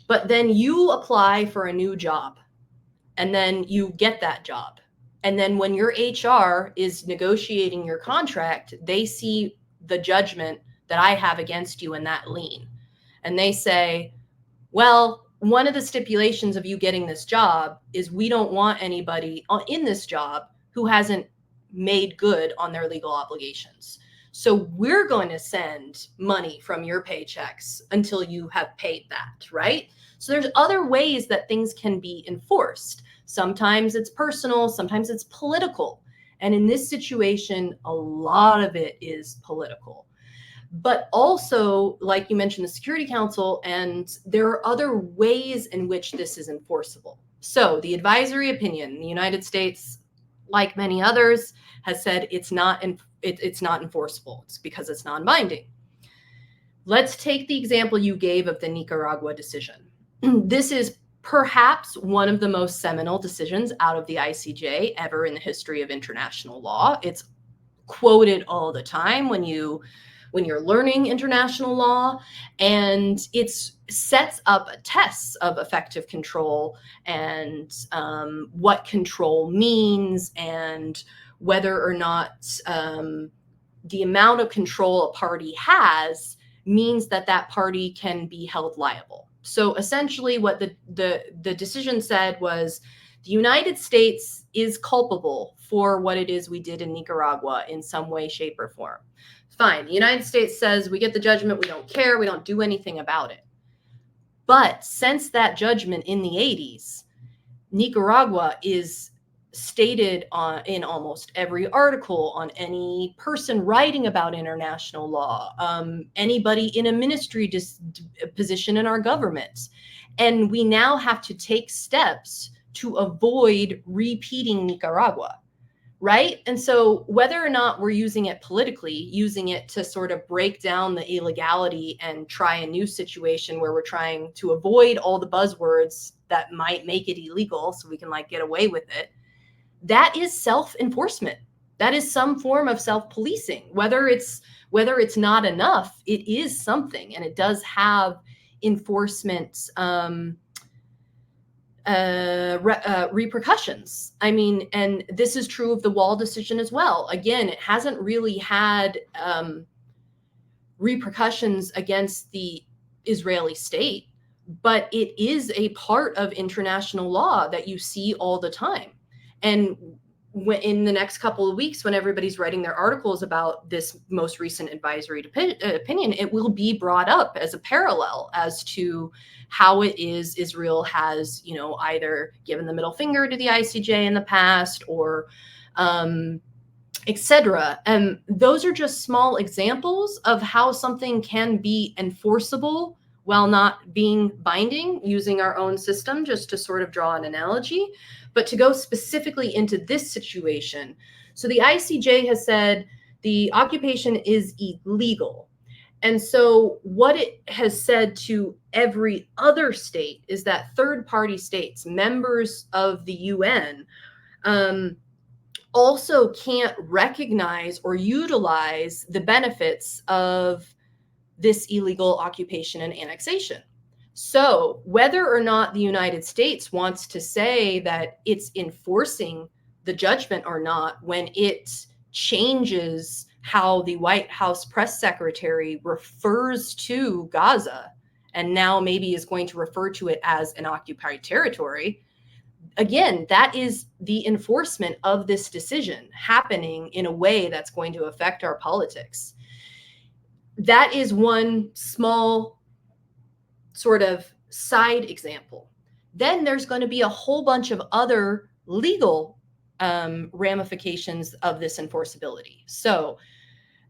But then you apply for a new job, and then you get that job. And then when your HR is negotiating your contract, they see the judgment that I have against you in that lien. And they say, well, one of the stipulations of you getting this job is we don't want anybody in this job who hasn't made good on their legal obligations. So we're going to send money from your paychecks until you have paid that, right? So there's other ways that things can be enforced. Sometimes it's personal, sometimes it's political. And in this situation, a lot of it is political. But also, like you mentioned, the Security Council, and there are other ways in which this is enforceable. So the advisory opinion, the United States, like many others, has said it's not enforceable. It's because it's non-binding. Let's take the example you gave of the Nicaragua decision. This is perhaps one of the most seminal decisions out of the ICJ ever in the history of international law. It's quoted all the time when you're learning international law, and it sets up tests of effective control and what control means, and whether or not the amount of control a party has means that that party can be held liable. So essentially what the decision said was the United States is culpable for what it is we did in Nicaragua in some way, shape, or form. Fine. The United States says we get the judgment. We don't care. We don't do anything about it. But since that judgment in the 80s, Nicaragua is stated in almost every article, on any person writing about international law, anybody in a ministry position in our government. And we now have to take steps to avoid repeating Nicaragua. Right? And so whether or not we're using it politically, using it to sort of break down the illegality and try a new situation where we're trying to avoid all the buzzwords that might make it illegal so we can like get away with it, that is self-enforcement. That is some form of self-policing. Whether it's not enough, it is something, and it does have enforcement repercussions. I mean, and this is true of the Wall decision as well. Again, it hasn't really had repercussions against the Israeli state, but it is a part of international law that you see all the time. And in the next couple of weeks, when everybody's writing their articles about this most recent advisory opinion, it will be brought up as a parallel as to how it is Israel has, either given the middle finger to the ICJ in the past or etc. And those are just small examples of how something can be enforceable while not being binding, using our own system, just to sort of draw an analogy. But to go specifically into this situation, so the ICJ has said the occupation is illegal. And so what it has said to every other state is that third-party states, members of the UN, also can't recognize or utilize the benefits of this illegal occupation and annexation. So whether or not the United States wants to say that it's enforcing the judgment or not, when it changes how the White House press secretary refers to Gaza, and now maybe is going to refer to it as an occupied territory, again, that is the enforcement of this decision happening in a way that's going to affect our politics. That is one small sort of side example. Then there's going to be a whole bunch of other legal ramifications of this enforceability. So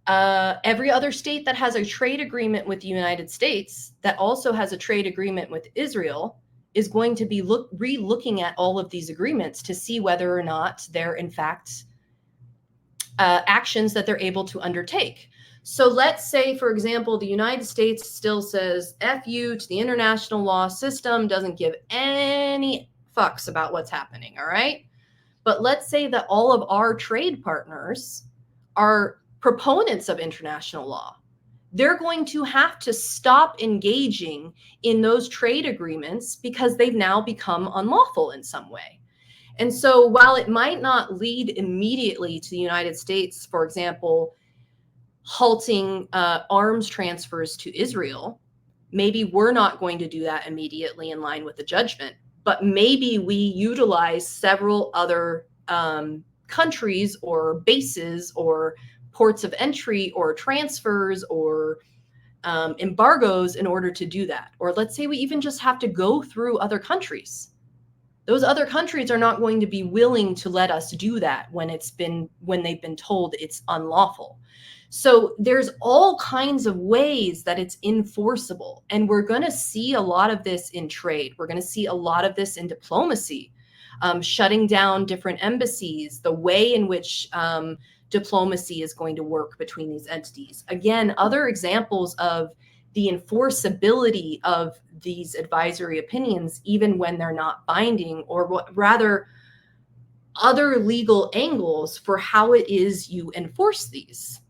every other state that has a trade agreement with the United States that also has a trade agreement with Israel is going to be re-looking at all of these agreements to see whether or not they're in fact actions that they're able to undertake. So let's say, for example, the United States still says F you to the international law system, doesn't give any fucks about what's happening, all right? But let's say that all of our trade partners are proponents of international law. They're going to have to stop engaging in those trade agreements because they've now become unlawful in some way. And so while it might not lead immediately to the United States, for example, halting arms transfers to Israel, maybe we're not going to do that immediately in line with the judgment, but maybe we utilize several other countries or bases or ports of entry or transfers or embargoes in order to do that. Or let's say we even just have to go through other countries. Those other countries are not going to be willing to let us do that when they've been told it's unlawful. So there's all kinds of ways that it's enforceable. And we're going to see a lot of this in trade. We're going to see a lot of this in diplomacy, shutting down different embassies, the way in which diplomacy is going to work between these entities. Again, other examples of the enforceability of these advisory opinions, even when they're not binding, or rather other legal angles for how it is you enforce these.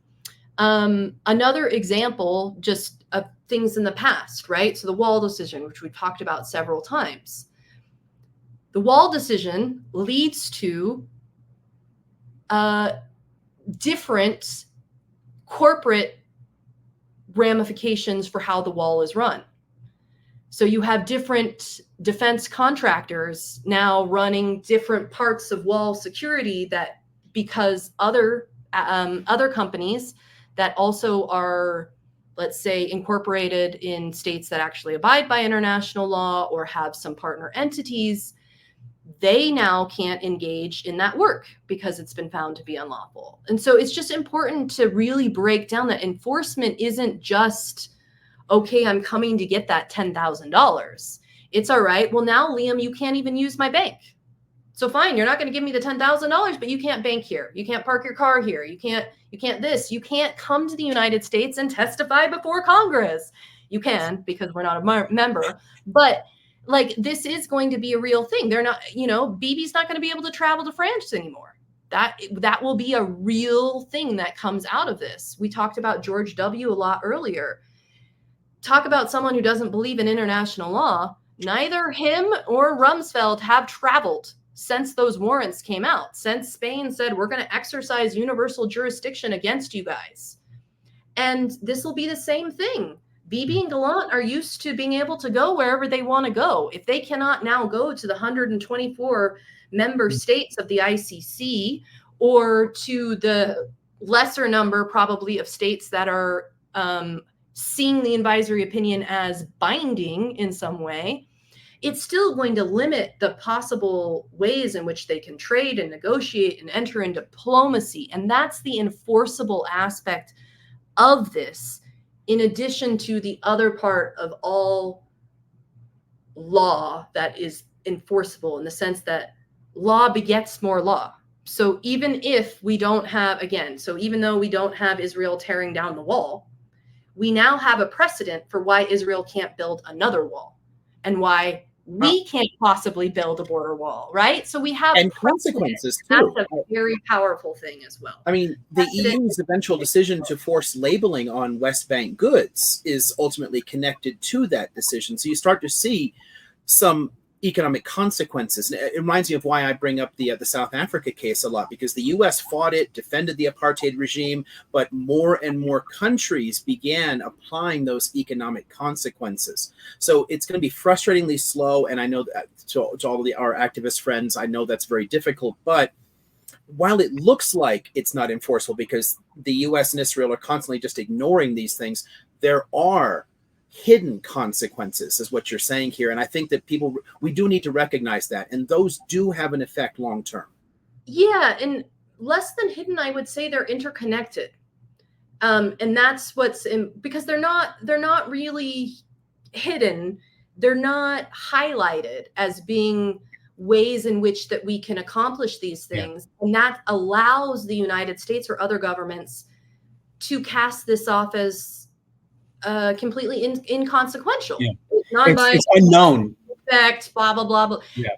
Another example just of things in the past, right? So the Wall decision, which we've talked about several times. The Wall decision leads to different corporate ramifications for how the wall is run. So you have different defense contractors now running different parts of wall security that because other companies that also are, let's say, incorporated in states that actually abide by international law or have some partner entities, they now can't engage in that work because it's been found to be unlawful. And so it's just important to really break down that enforcement isn't just, okay, I'm coming to get that $10,000. It's all right. Well, now, Liam, you can't even use my bank. So fine, you're not going to give me the $10,000, but you can't bank here. You can't park your car here. You can't this. You can't come to the United States and testify before Congress. You can, because we're not a member, but like, this is going to be a real thing. They're not, Bibi's not going to be able to travel to France anymore. That will be a real thing that comes out of this. We talked about George W. a lot earlier. Talk about someone who doesn't believe in international law. Neither him or Rumsfeld have traveled since those warrants came out, since Spain said, we're going to exercise universal jurisdiction against you guys. And this will be the same thing. Bibi and Gallant are used to being able to go wherever they want to go. If they cannot now go to the 124 member states of the ICC or to the lesser number probably of states that are seeing the advisory opinion as binding in some way, it's still going to limit the possible ways in which they can trade and negotiate and enter in diplomacy. And that's the enforceable aspect of this, in addition to the other part of all law that is enforceable, in the sense that law begets more law. So even if we don't have, even though we don't have Israel tearing down the wall, we now have a precedent for why Israel can't build another wall and why we can't possibly build a border wall, right? So we have consequences too. That's a very powerful thing as well. I mean, the EU's eventual decision to force labeling on West Bank goods is ultimately connected to that decision. So you start to see some economic consequences. And it reminds me of why I bring up the South Africa case a lot, because the U.S. fought it, defended the apartheid regime, but more and more countries began applying those economic consequences. So it's going to be frustratingly slow, and I know that to all of our activist friends, I know that's very difficult, but while it looks like it's not enforceable because the U.S. and Israel are constantly just ignoring these things, there are hidden consequences, is what you're saying here. And I think that we do need to recognize that. And those do have an effect long term. Yeah. And less than hidden, I would say they're interconnected. And that's because they're not really hidden. They're not highlighted as being ways in which that we can accomplish these things. Yeah. And that allows the United States or other governments to cast this off as completely inconsequential. Yeah. It's unknown. Effect, blah, blah, blah, blah. Yeah.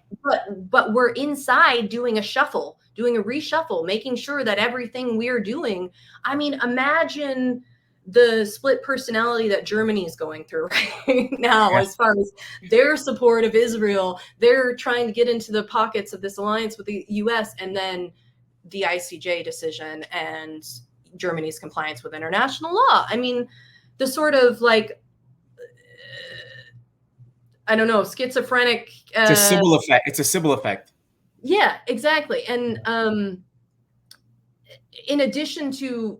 But we're inside doing a reshuffle, making sure that everything we're doing, I mean, imagine the split personality that Germany is going through right now, yes, as far as their support of Israel. They're trying to get into the pockets of this alliance with the US, and then the ICJ decision and Germany's compliance with international law. I mean, the sort of like, I don't know, schizophrenic. It's a Sybil effect. It's a Sybil effect. Yeah, exactly. And in addition to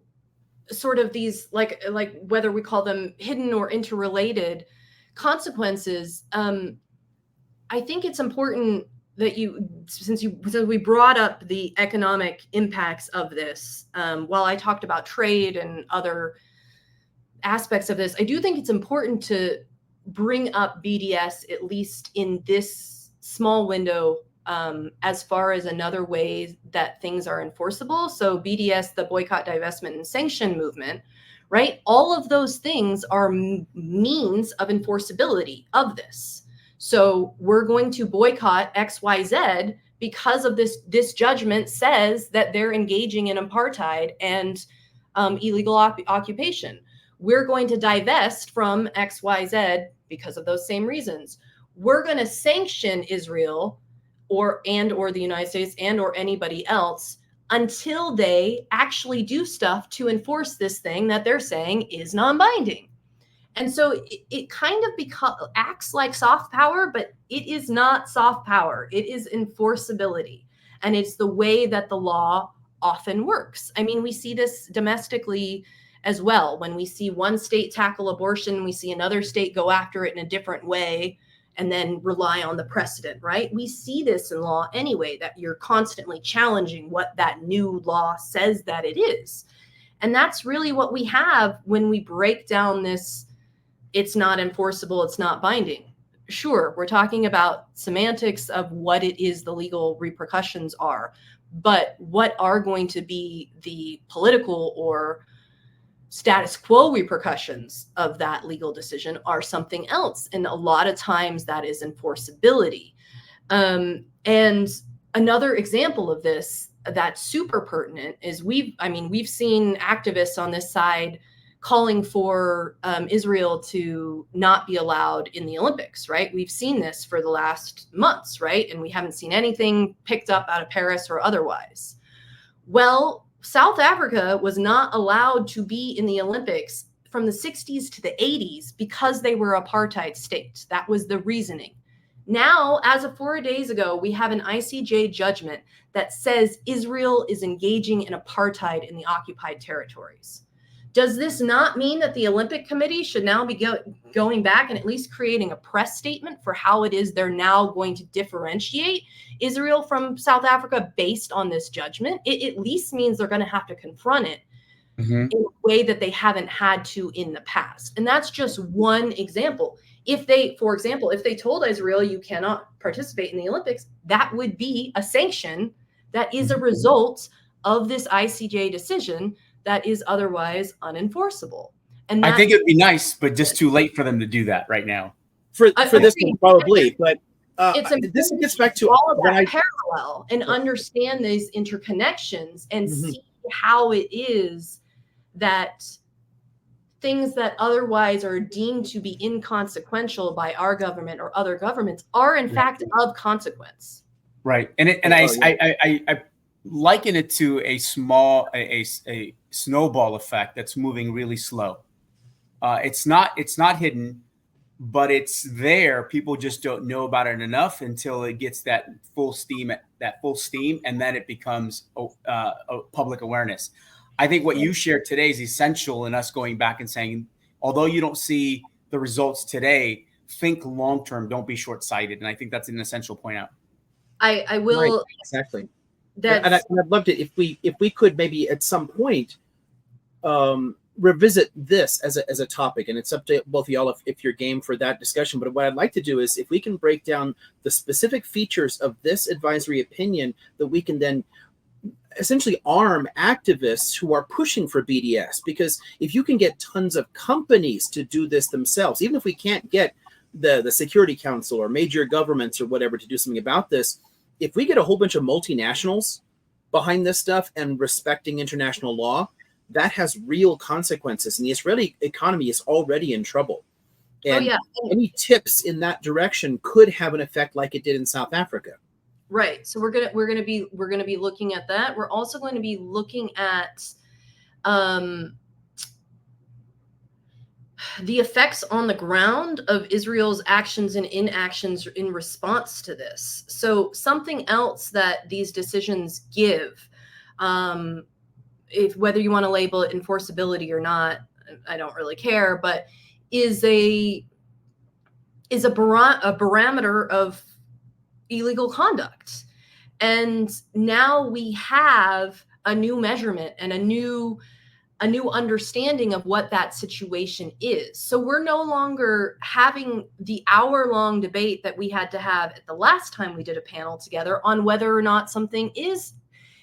sort of these like whether we call them hidden or interrelated consequences, I think it's important that since we brought up the economic impacts of this, while I talked about trade and other aspects of this, I do think it's important to bring up BDS, at least in this small window, as far as another way that things are enforceable. So BDS, the boycott, divestment, and sanction movement, right? All of those things are means of enforceability of this. So we're going to boycott XYZ because of this judgment says that they're engaging in apartheid and illegal occupation. We're going to divest from XYZ because of those same reasons. We're going to sanction Israel or the United States or anybody else until they actually do stuff to enforce this thing that they're saying is non-binding. And so it kind of acts like soft power, but it is not soft power. It is enforceability. And it's the way that the law often works. I mean, we see this domestically as well. When we see one state tackle abortion, we see another state go after it in a different way and then rely on the precedent, right? We see this in law anyway, that you're constantly challenging what that new law says that it is. And that's really what we have when we break down this, it's not enforceable, it's not binding. Sure, we're talking about semantics of what it is the legal repercussions are, but what are going to be the political or status quo repercussions of that legal decision are something else. And a lot of times that is enforceability. And another example of this that's super pertinent is we've seen activists on this side calling for Israel to not be allowed in the Olympics, right? We've seen this for the last months, right? And we haven't seen anything picked up out of Paris or otherwise. Well, South Africa was not allowed to be in the Olympics from the 60s to the 80s because they were an apartheid state. That was the reasoning. Now, as of 4 days ago, we have an ICJ judgment that says Israel is engaging in apartheid in the occupied territories. Does this not mean that the Olympic Committee should now be going back and at least creating a press statement for how it is they're now going to differentiate Israel from South Africa based on this judgment? It at least means they're going to have to confront it in a way that they haven't had to in the past. And that's just one example. If they, for example, if they told Israel you cannot participate in the Olympics, that would be a sanction that is a result of this ICJ decision that is otherwise unenforceable. And I think it'd be nice, but just too late for them to do that right now. For this one, probably. But this gets back to all of that parallel and understand these interconnections and see how it is that things that otherwise are deemed to be inconsequential by our government or other governments are in fact of consequence. Right. I liken it to a snowball effect that's moving really slow. It's not hidden, but it's there. People just don't know about it enough until it gets that full steam, and then it becomes a public awareness. I think what you shared today is essential in us going back and saying, although you don't see the results today, think long term. Don't be short sighted. And I think that's an essential point out. I will. Right, exactly. And I'd love to, if we could maybe at some point revisit this as a topic, and it's up to both of y'all if you're game for that discussion. But what I'd like to do is if we can break down the specific features of this advisory opinion that we can then essentially arm activists who are pushing for BDS. Because if you can get tons of companies to do this themselves, even if we can't get the Security Council or major governments or whatever to do something about this, if we get a whole bunch of multinationals behind this stuff and respecting international law, that has real consequences. And the Israeli economy is already in trouble. And any tips in that direction could have an effect like it did in South Africa. Right. So we're gonna be looking at that. We're also going to be looking at the effects on the ground of Israel's actions and inactions in response to this. So something else that these decisions give if whether you want to label it enforceability or not, I don't really care, but is a barometer of illegal conduct. And now we have a new measurement and a new understanding of what that situation is. So we're no longer having the hour-long debate that we had to have at the last time we did a panel together on whether or not something is,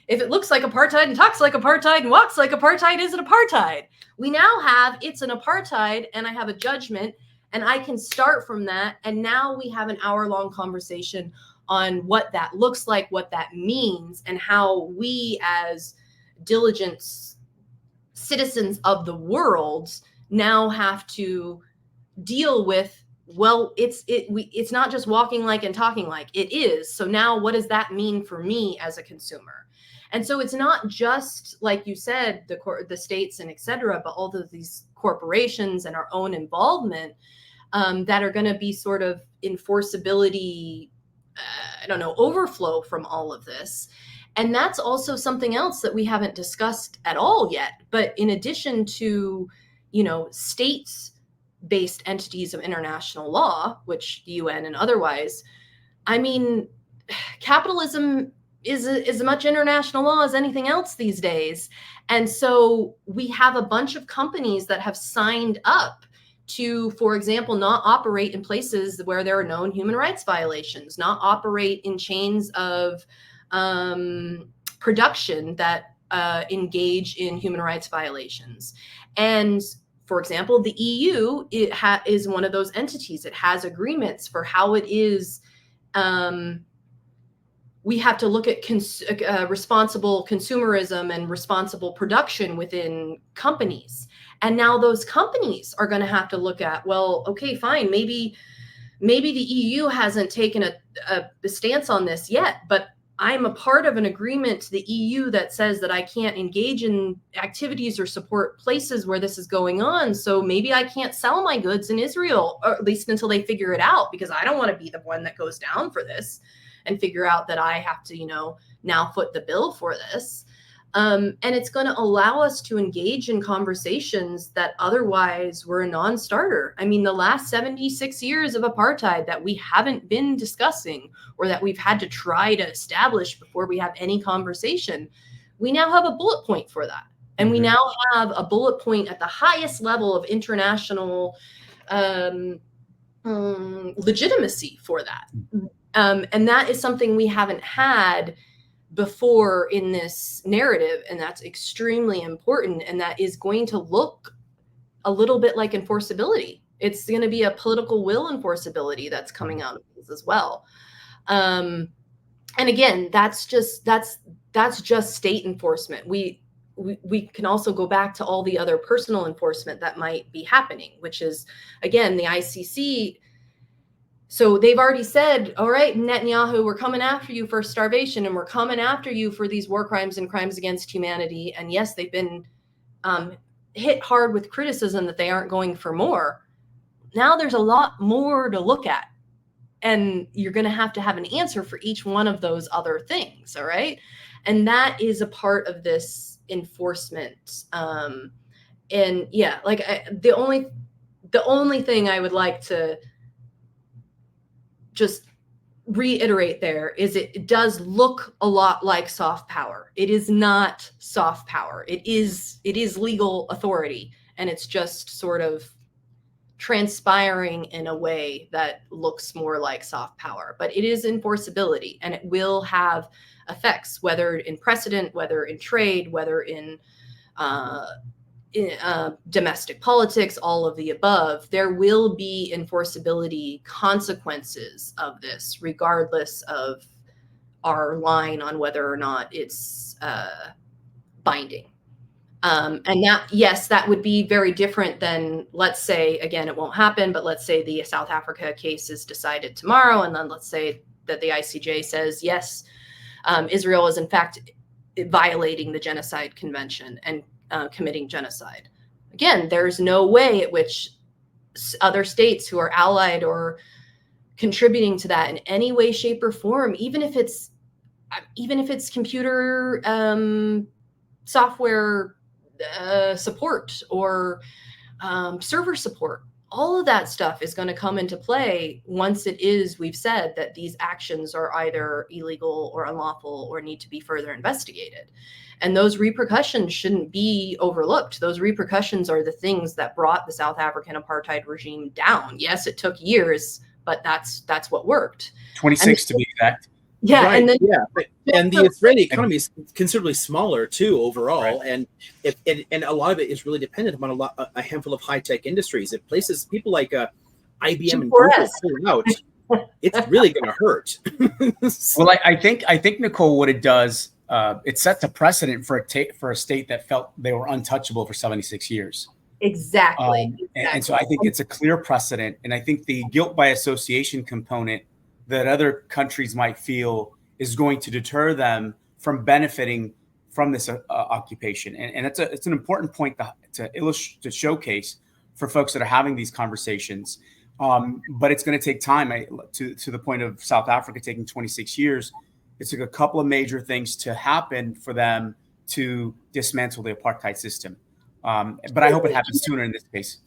if it looks like apartheid and talks like apartheid and walks like apartheid, is it apartheid? We now have, it's an apartheid, and I have a judgment, and I can start from that. And now we have an hour-long conversation on what that looks like, what that means, and how we as diligent citizens of the world now have to deal with, well, it's not just walking like and talking like, it is. So now what does that mean for me as a consumer? And so it's not just, like you said, the states and et cetera, but all of these corporations and our own involvement that are going to be sort of enforceability, overflow from all of this. And that's also something else that we haven't discussed at all yet. But in addition to, states-based entities of international law, which the UN and otherwise, I mean, capitalism is as much international law as anything else these days. And so we have a bunch of companies that have signed up to, for example, not operate in places where there are known human rights violations, not operate in chains of production that engage in human rights violations. And for example, the EU is one of those entities. It has agreements for how it is. We have to look at responsible consumerism and responsible production within companies. And now those companies are going to have to look at, well, okay, fine, maybe the EU hasn't taken a stance on this yet, but I'm a part of an agreement to the EU that says that I can't engage in activities or support places where this is going on. So maybe I can't sell my goods in Israel, or at least until they figure it out, because I don't want to be the one that goes down for this and figure out that I have to, now foot the bill for this. And it's going to allow us to engage in conversations that otherwise were a non-starter. I mean, the last 76 years of apartheid that we haven't been discussing, or that we've had to try to establish before we have any conversation, we now have a bullet point for that. And we now have a bullet point at the highest level of international legitimacy for that. And that is something we haven't had before in this narrative, and that's extremely important, and that is going to look a little bit like enforceability. It's going to be a political will enforceability that's coming out of this as well. And again, that's just state enforcement. We can also go back to all the other personal enforcement that might be happening, which is, again, the ICC. So they've already said, all right, Netanyahu, we're coming after you for starvation, and we're coming after you for these war crimes and crimes against humanity. And yes, they've been hit hard with criticism that they aren't going for more. Now there's a lot more to look at, and you're going to have an answer for each one of those other things. All right. And that is a part of this enforcement. And yeah, like the only thing I would like to just reiterate there is it does look a lot like soft power. It is not soft power. It is legal authority, and it's just sort of transpiring in a way that looks more like soft power. But it is enforceability, and it will have effects, whether in precedent, whether in trade, whether in domestic politics, all of the above. There will be enforceability consequences of this, regardless of our line on whether or not it's binding. And that, yes, that would be very different than, let's say, again, it won't happen, but let's say the South Africa case is decided tomorrow, and then let's say that the ICJ says, yes, Israel is in fact violating the Genocide Convention and committing genocide. Again, there's no way at which other states who are allied or contributing to that in any way, shape, or form, even if it's computer software support or server support. All of that stuff is going to come into play once we've said that these actions are either illegal or unlawful or need to be further investigated. And those repercussions shouldn't be overlooked. Those repercussions are the things that brought the South African apartheid regime down. Yes, it took years, but that's what worked. 26 to be exact. Yeah, right. and then and the Israeli economy is considerably smaller too overall, right. and a lot of it is really dependent upon a handful of high tech industries. If places people like IBM and Google pull out, it's really going to hurt. Well, I think Nicole, what it does, it sets a precedent for a state that felt they were untouchable for 76 years. Exactly. And so I think it's a clear precedent, and I think the guilt by association component that other countries might feel is going to deter them from benefiting from this occupation. And it's an important point to illustrate, to showcase for folks that are having these conversations. But it's going to take time. To the point of South Africa taking 26 years, it took a couple of major things to happen for them to dismantle the apartheid system. But I hope it happens sooner in this case.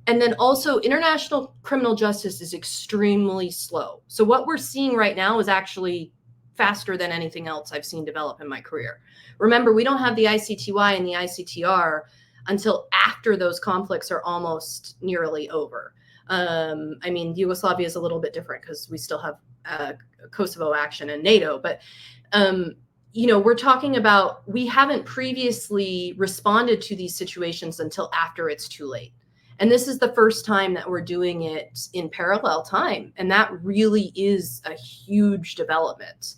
And then also international criminal justice is extremely slow. So what we're seeing right now is actually faster than anything else I've seen develop in my career. Remember, we don't have the ICTY and the ICTR until after those conflicts are almost nearly over. I mean, Yugoslavia is a little bit different because we still have Kosovo action and NATO, but we're talking about, we haven't previously responded to these situations until after it's too late. And this is the first time that we're doing it in parallel time. And that really is a huge development.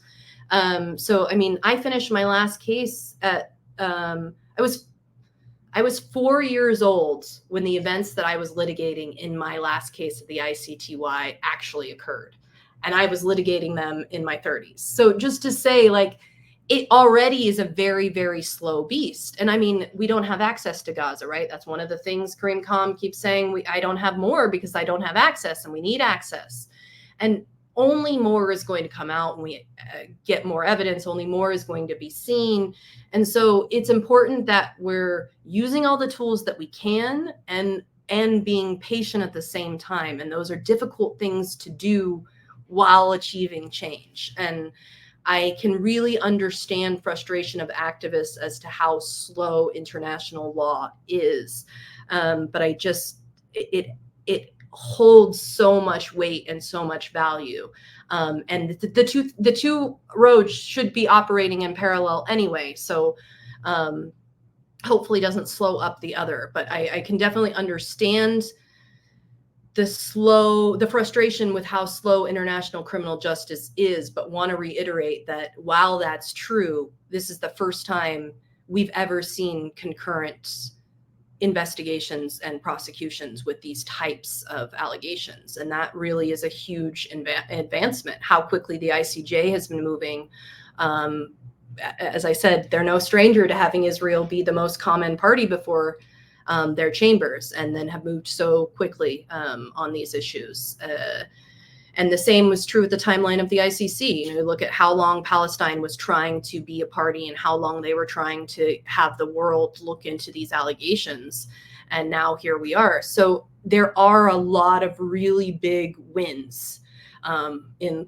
So, I mean, I finished my last case at, I was 4 years old when the events that I was litigating in my last case of the ICTY actually occurred. And I was litigating them in my 30s. So just to say, like, it already is a very, very slow beast. And I mean, we don't have access to Gaza, right? That's one of the things Kareem Khan keeps saying, I don't have more because I don't have access, and we need access. And only more is going to come out when we get more evidence, only more is going to be seen. And so it's important that we're using all the tools that we can and being patient at the same time. And those are difficult things to do while achieving change. And I can really understand frustration of activists as to how slow international law is. But it holds so much weight and so much value. And the two roads should be operating in parallel anyway. So hopefully doesn't slow up the other. But I can definitely understand the frustration with how slow international criminal justice is, but want to reiterate that while that's true, this is the first time we've ever seen concurrent investigations and prosecutions with these types of allegations. And that really is a huge advancement. How quickly the ICJ has been moving. As I said, they're no stranger to having Israel be the most common party before their chambers, and then have moved so quickly on these issues. And the same was true with the timeline of the ICC. You look at how long Palestine was trying to be a party and how long they were trying to have the world look into these allegations. And now here we are. So there are a lot of really big wins in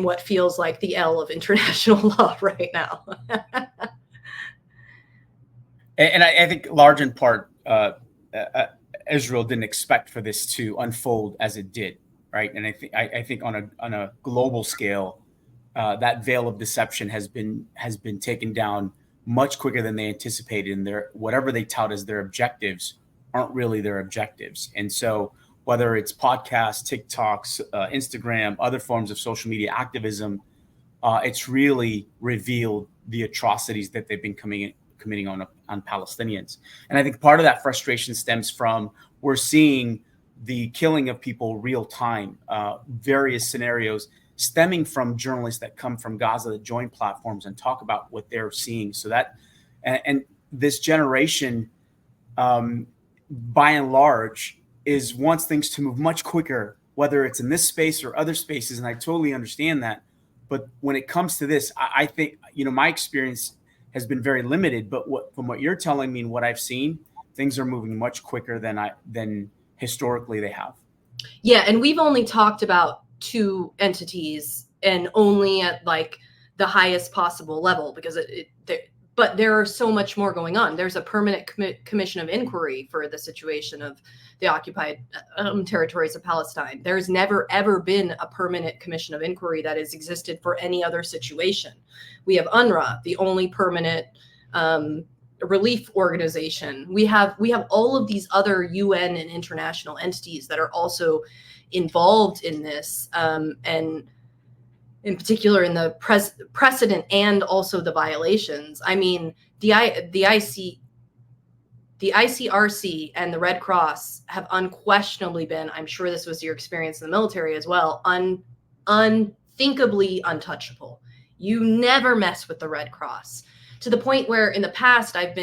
what feels like the L of international law right now. And I think large in part, Israel didn't expect for this to unfold as it did, right? And I think on a global scale, that veil of deception has been taken down much quicker than they anticipated. And whatever they tout as their objectives aren't really their objectives. And so whether it's podcasts, TikToks, Instagram, other forms of social media activism, it's really revealed the atrocities that they've been committing on Palestinians. And I think part of that frustration stems from, we're seeing the killing of people real time, various scenarios stemming from journalists that come from Gaza that join platforms and talk about what they're seeing. So that, and this generation, by and large, wants things to move much quicker, whether it's in this space or other spaces. And I totally understand that. But when it comes to this, I think, my experience has been very limited. But from what you're telling me and what I've seen, things are moving much quicker than historically they have. Yeah, and we've only talked about 2 entities, and only at like the highest possible level, because but there are so much more going on. There's a permanent commission of inquiry for the situation of the occupied territories of Palestine. There's never, ever been a permanent commission of inquiry that has existed for any other situation. We have UNRWA, the only permanent relief organization. We have all of these other UN and international entities that are also involved in this, and in particular in the precedent and also the violations. I mean, the ICRC and the Red Cross have unquestionably been, I'm sure this was your experience in the military as well, unthinkably untouchable. You never mess with the Red Cross, to the point where in the past I've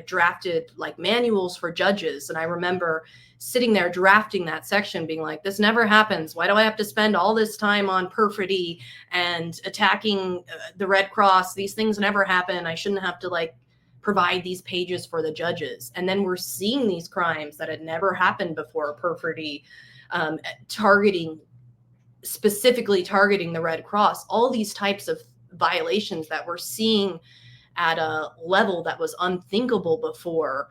drafted like manuals for judges, and I remember sitting there drafting that section being like, this never happens. Why do I have to spend all this time on perfidy and attacking the Red Cross? These things never happen. I shouldn't have to like provide these pages for the judges. And then we're seeing these crimes that had never happened before, perfidy, specifically targeting the Red Cross, all these types of violations that we're seeing at a level that was unthinkable before.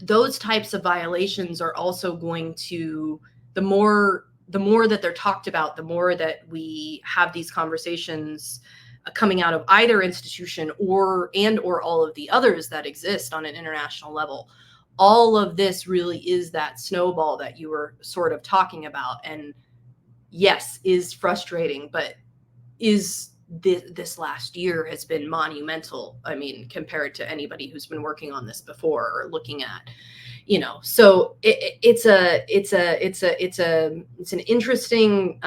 Those types of violations are also going to, the more that they're talked about, the more that we have these conversations coming out of either institution or all of the others that exist on an international level. All of this really is that snowball that you were sort of talking about, and yes, is frustrating, but this last year has been monumental. I mean, compared to anybody who's been working on this before or looking at, so it's an interesting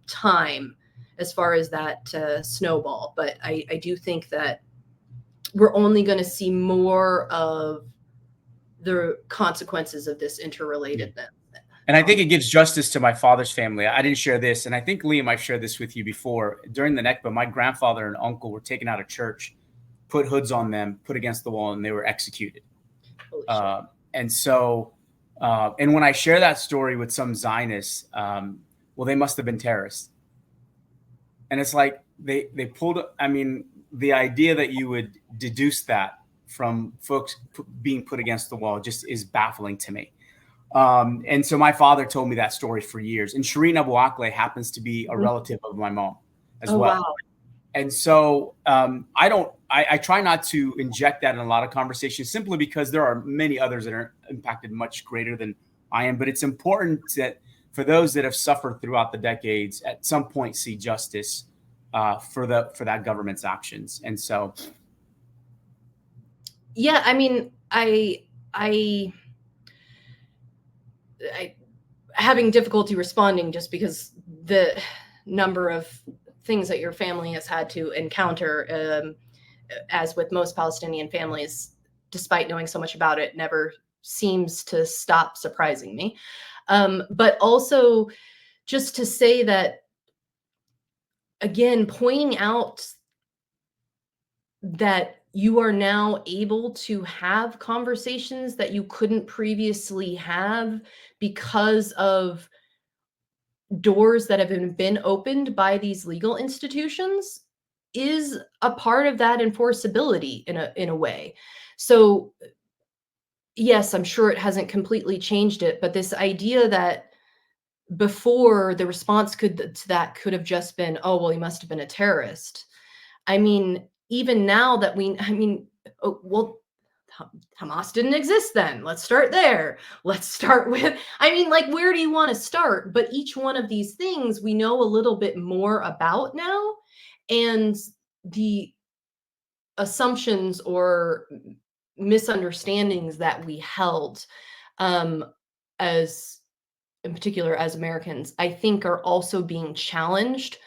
time as far as that snowball. But I do think that we're only going to see more of the consequences of this interrelatedness. And I think it gives justice to my father's family. I didn't share this, and I think, Liam, I've shared this with you before. During the Nakba, my grandfather and uncle were taken out of church, put hoods on them, put against the wall, and they were executed. And so, and when I share that story with some Zionists, well, they must have been terrorists. And it's like they pulled, I mean, the idea that you would deduce that from folks being put against the wall just is baffling to me. And so my father told me that story for years. And Shireen Abu Akleh happens to be a relative of my mom as well. Wow. And so I try not to inject that in a lot of conversations, simply because there are many others that are impacted much greater than I am. But it's important that for those that have suffered throughout the decades, at some point see justice for that government's actions. And so, yeah, I mean, I having difficulty responding just because the number of things that your family has had to encounter, as with most Palestinian families, despite knowing so much about it, never seems to stop surprising me. But also just to say that, again, pointing out that you are now able to have conversations that you couldn't previously have because of doors that have been opened by these legal institutions is a part of that enforceability in a way. So yes, I'm sure it hasn't completely changed it, but this idea that before the response to that could have just been, oh, well, he must have been a terrorist. I mean, even now that well, Hamas didn't exist then. Let's start there. Let's start with, like, where do you want to start? But each one of these things we know a little bit more about now, and the assumptions or misunderstandings that we held, as in particular as Americans, I think are also being challenged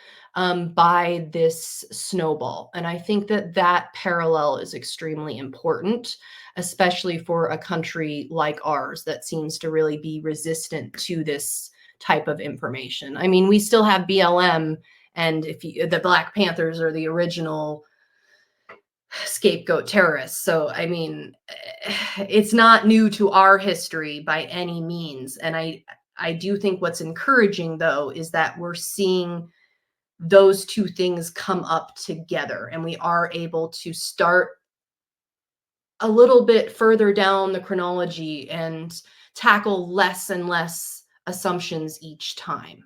by this snowball. And I think that parallel is extremely important, especially for a country like ours that seems to really be resistant to this type of information. I mean, we still have BLM, and the Black Panthers are the original scapegoat terrorists. So, I mean, it's not new to our history by any means. And I do think what's encouraging, though, is that we're seeing those two things come up together, and we are able to start a little bit further down the chronology and tackle less and less assumptions each time.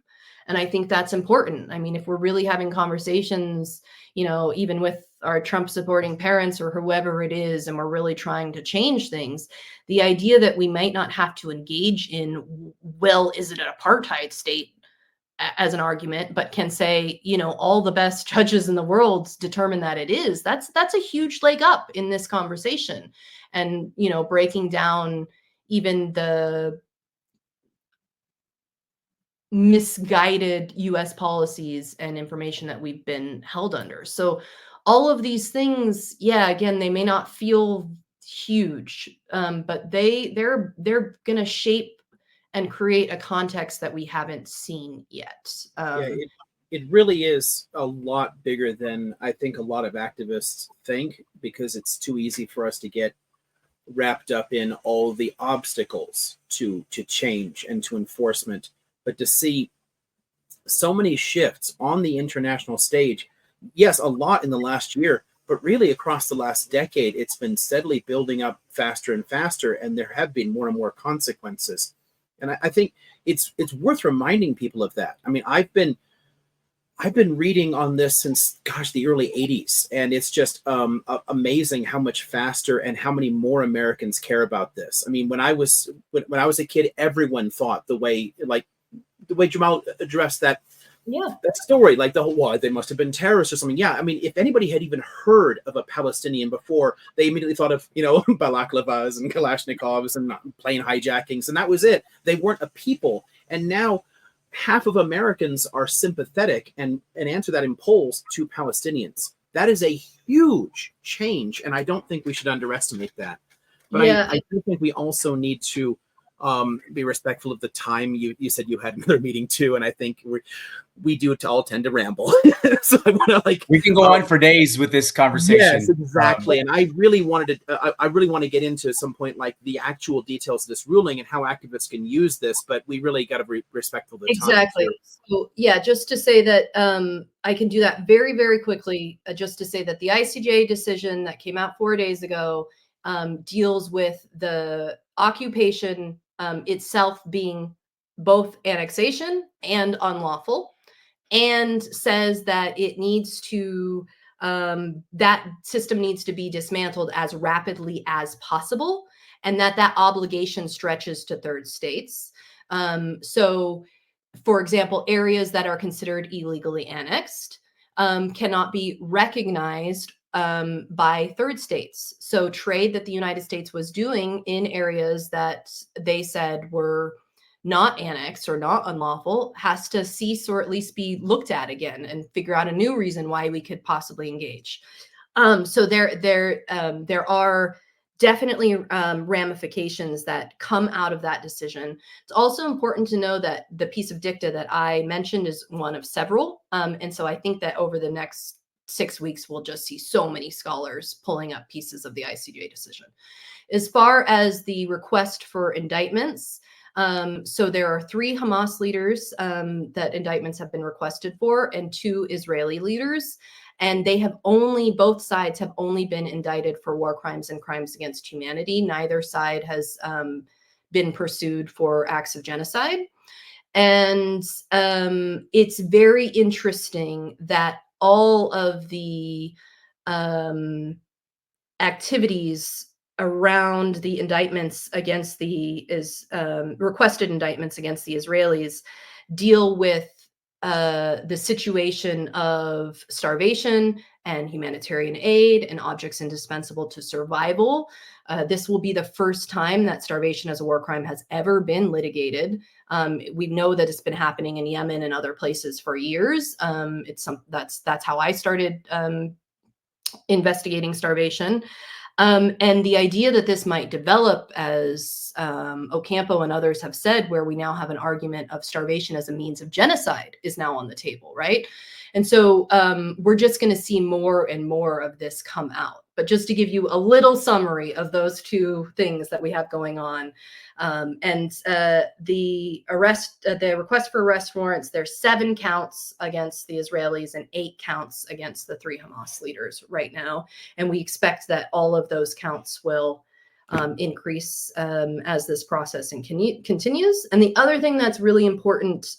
And I think that's important. I mean, if we're really having conversations, you know, even with our Trump supporting parents or whoever it is, and we're really trying to change things, the idea that we might not have to engage in, well, is it an apartheid state as an argument, but can say, you know, all the best judges in the world determine that it is, that's a huge leg up in this conversation. And, you know, breaking down even the misguided US policies and information that we've been held under. So all of these things, yeah, again, they may not feel huge, but they're going to shape and create a context that we haven't seen yet. It really is a lot bigger than I think a lot of activists think, because it's too easy for us to get wrapped up in all the obstacles to change and to enforcement. But to see so many shifts on the international stage, yes, a lot in the last year, but really across the last decade, it's been steadily building up faster and faster, and there have been more and more consequences. And I think it's worth reminding people of that. I mean, I've been reading on this since, gosh, the early 80s, and it's just amazing how much faster and how many more Americans care about this. I mean, when I was a kid, everyone thought the way Jamal addressed that story, like the whole, well, they must have been terrorists or something. Yeah, I mean, if anybody had even heard of a Palestinian before, they immediately thought of, you know, balaklavas and Kalashnikovs and plane hijackings, and that was it. They weren't a people. And now half of Americans are sympathetic and answer that in polls to Palestinians. That is a huge change, and I don't think we should underestimate that. But I do think we also need to be respectful of the time. You said you had another meeting too, and I think we do all tend to ramble. So I want to we can go on for days with this conversation. Yes, exactly. And I really wanted to I really want to get into at some point like the actual details of this ruling and how activists can use this, but we really got to be respectful of the time. Exactly. So yeah, just to say that I can do that very, very quickly. Just to say that the ICJ decision that came out 4 days ago deals with the occupation itself being both annexation and unlawful, and says that it needs to that system needs to be dismantled as rapidly as possible, and that obligation stretches to third states. So, for example, areas that are considered illegally annexed cannot be recognized by third states. So trade that the United States was doing in areas that they said were not annexed or not unlawful has to cease, or at least be looked at again and figure out a new reason why we could possibly engage. So there are definitely ramifications that come out of that decision. It's also important to know that the piece of dicta that I mentioned is one of several. And so I think that over the next 6 weeks, we'll just see so many scholars pulling up pieces of the ICJ decision. As far as the request for indictments, so there are 3 Hamas leaders that indictments have been requested for, and 2 Israeli leaders. And they have both sides have only been indicted for war crimes and crimes against humanity. Neither side has been pursued for acts of genocide. And it's very interesting that all of the activities around the indictments against the requested indictments against the Israelis deal with the situation of starvation and humanitarian aid and objects indispensable to survival. This will be the first time that starvation as a war crime has ever been litigated. We know that it's been happening in Yemen and other places for years. That's how I started investigating starvation. And the idea that this might develop, as Ocampo and others have said, where we now have an argument of starvation as a means of genocide is now on the table, right? And so we're just going to see more and more of this come out. But just to give you a little summary of those two things that we have going on, the request for arrest warrants, there's 7 counts against the Israelis and 8 counts against the 3 Hamas leaders right now. And we expect that all of those counts will increase as this process continues. And the other thing that's really important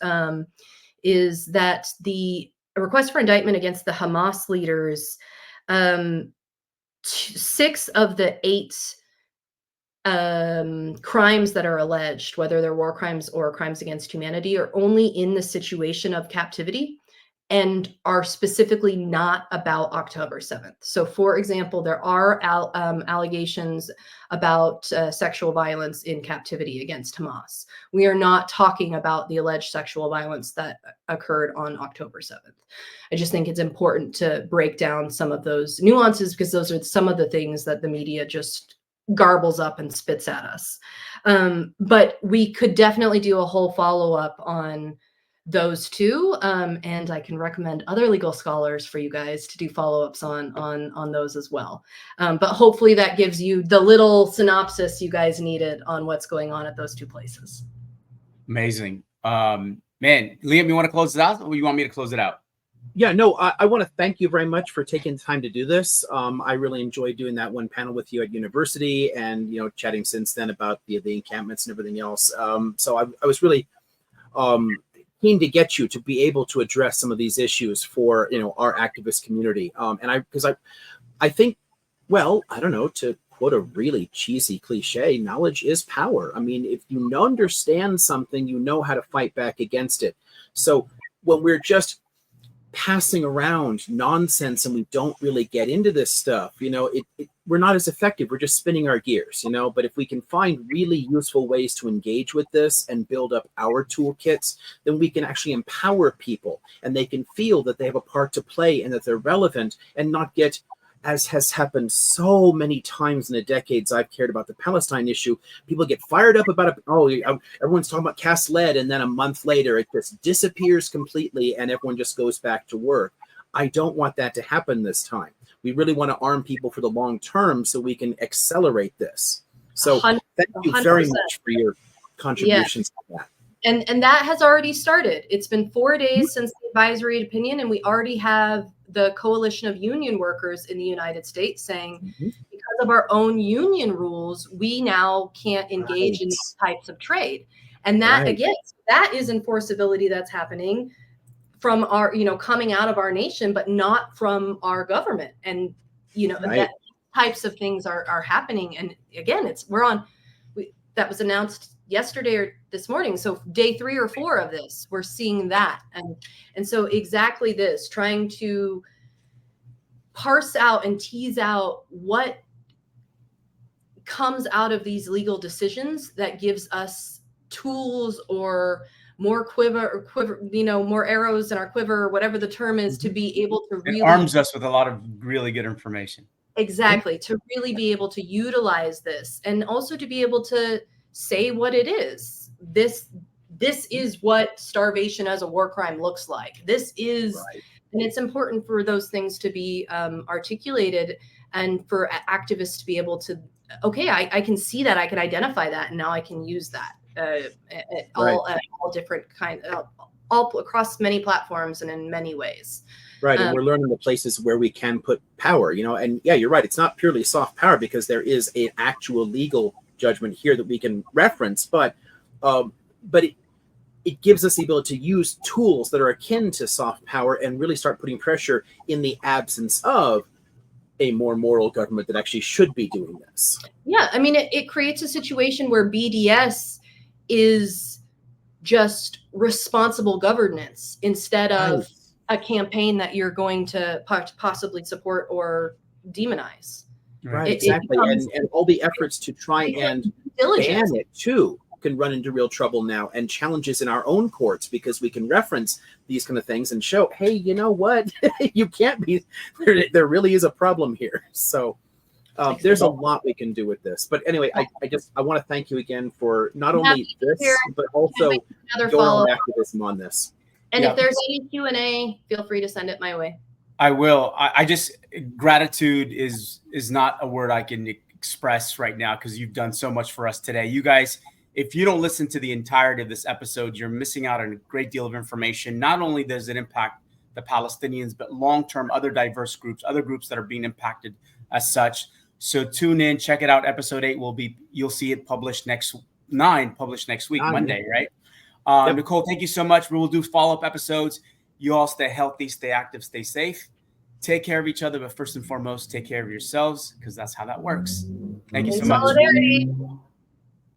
is that the request for indictment against the Hamas leaders, 6 of the 8 crimes that are alleged, whether they're war crimes or crimes against humanity, are only in the situation of captivity and are specifically not about October 7th. So, for example, there are allegations about sexual violence in captivity against Hamas. We are not talking about the alleged sexual violence that occurred on October 7th. I just think it's important to break down some of those nuances, because those are some of the things that the media just garbles up and spits at us. But we could definitely do a whole follow-up on those two, and I can recommend other legal scholars for you guys to do follow-ups on those as well. But hopefully that gives you the little synopsis you guys needed on what's going on at those 2 places. Amazing. Man, Liam, you want to close it out, or you want me to close it out? Yeah, no, I want to thank you very much for taking time to do this. I really enjoyed doing that one panel with you at university, and chatting since then about the encampments and everything else. So I was really keen to get you to be able to address some of these issues for our activist community. Because I think, well, I don't know, to quote a really cheesy cliche, knowledge is power. I mean, if you understand something, you know how to fight back against it. So when we're just passing around nonsense and we don't really get into this stuff, we're not as effective. We're just spinning our gears, but if we can find really useful ways to engage with this and build up our toolkits, then we can actually empower people, and they can feel that they have a part to play and that they're relevant, and not get, as has happened so many times in the decades I've cared about the Palestine issue, people get fired up about it. Oh, everyone's talking about cast lead, and then a month later it just disappears completely and everyone just goes back to work. I don't want that to happen this time. We really want to arm people for the long term so we can accelerate this. So thank you very much for your contributions to that. And that has already started. It's been 4 days since the advisory opinion, and we already have the Coalition of Union Workers in the United States saying, because of our own union rules, we now can't engage in these types of trade. And that, again, that is enforceability that's happening from our, coming out of our nation, but not from our government. And, that types of things are happening. And again, that was announced yesterday or this morning. So day 3 or 4 of this, we're seeing that. And so exactly this, trying to parse out and tease out what comes out of these legal decisions that gives us tools or more more arrows in our quiver, or whatever the term is, to be able to really arms us with a lot of really good information. Exactly. To really be able to utilize this, and also to be able to say what it is. This is what starvation as a war crime looks like. This is, and it's important for those things to be articulated, and for activists to be able to, okay, I can see that, I can identify that, and now I can use that at all different all across many platforms and in many ways. Right, and we're learning the places where we can put power, and yeah, you're right. It's not purely soft power, because there is an actual legal judgment here that we can reference, but it gives us the ability to use tools that are akin to soft power and really start putting pressure in the absence of a more moral government that actually should be doing this. Yeah, I mean, it creates a situation where BDS is just responsible governance instead of a campaign that you're going to possibly support or demonize. Right, exactly. And all the efforts to try and ban it too can run into real trouble now, and challenges in our own courts, because we can reference these kind of things and show, hey, you know what? You can't be, there really is a problem here. So there's a lot we can do with this. But anyway, I want to thank you again for not only this, but also your own activism on this. And if there's any Q&A, feel free to send it my way. I will. I just, gratitude is not a word I can express right now, because you've done so much for us today. You guys, if you don't listen to the entirety of this episode, you're missing out on a great deal of information. Not only does it impact the Palestinians, but long-term other diverse groups, other groups that are being impacted as such. So tune in, check it out. Episode 8 will be, you'll see it published next week, Monday, right? Yep. Nicole, thank you so much. We will do follow-up episodes. You all stay healthy, stay active, stay safe. Take care of each other, but first and foremost, take care of yourselves, because that's how that works. Thank you so much. Solidarity.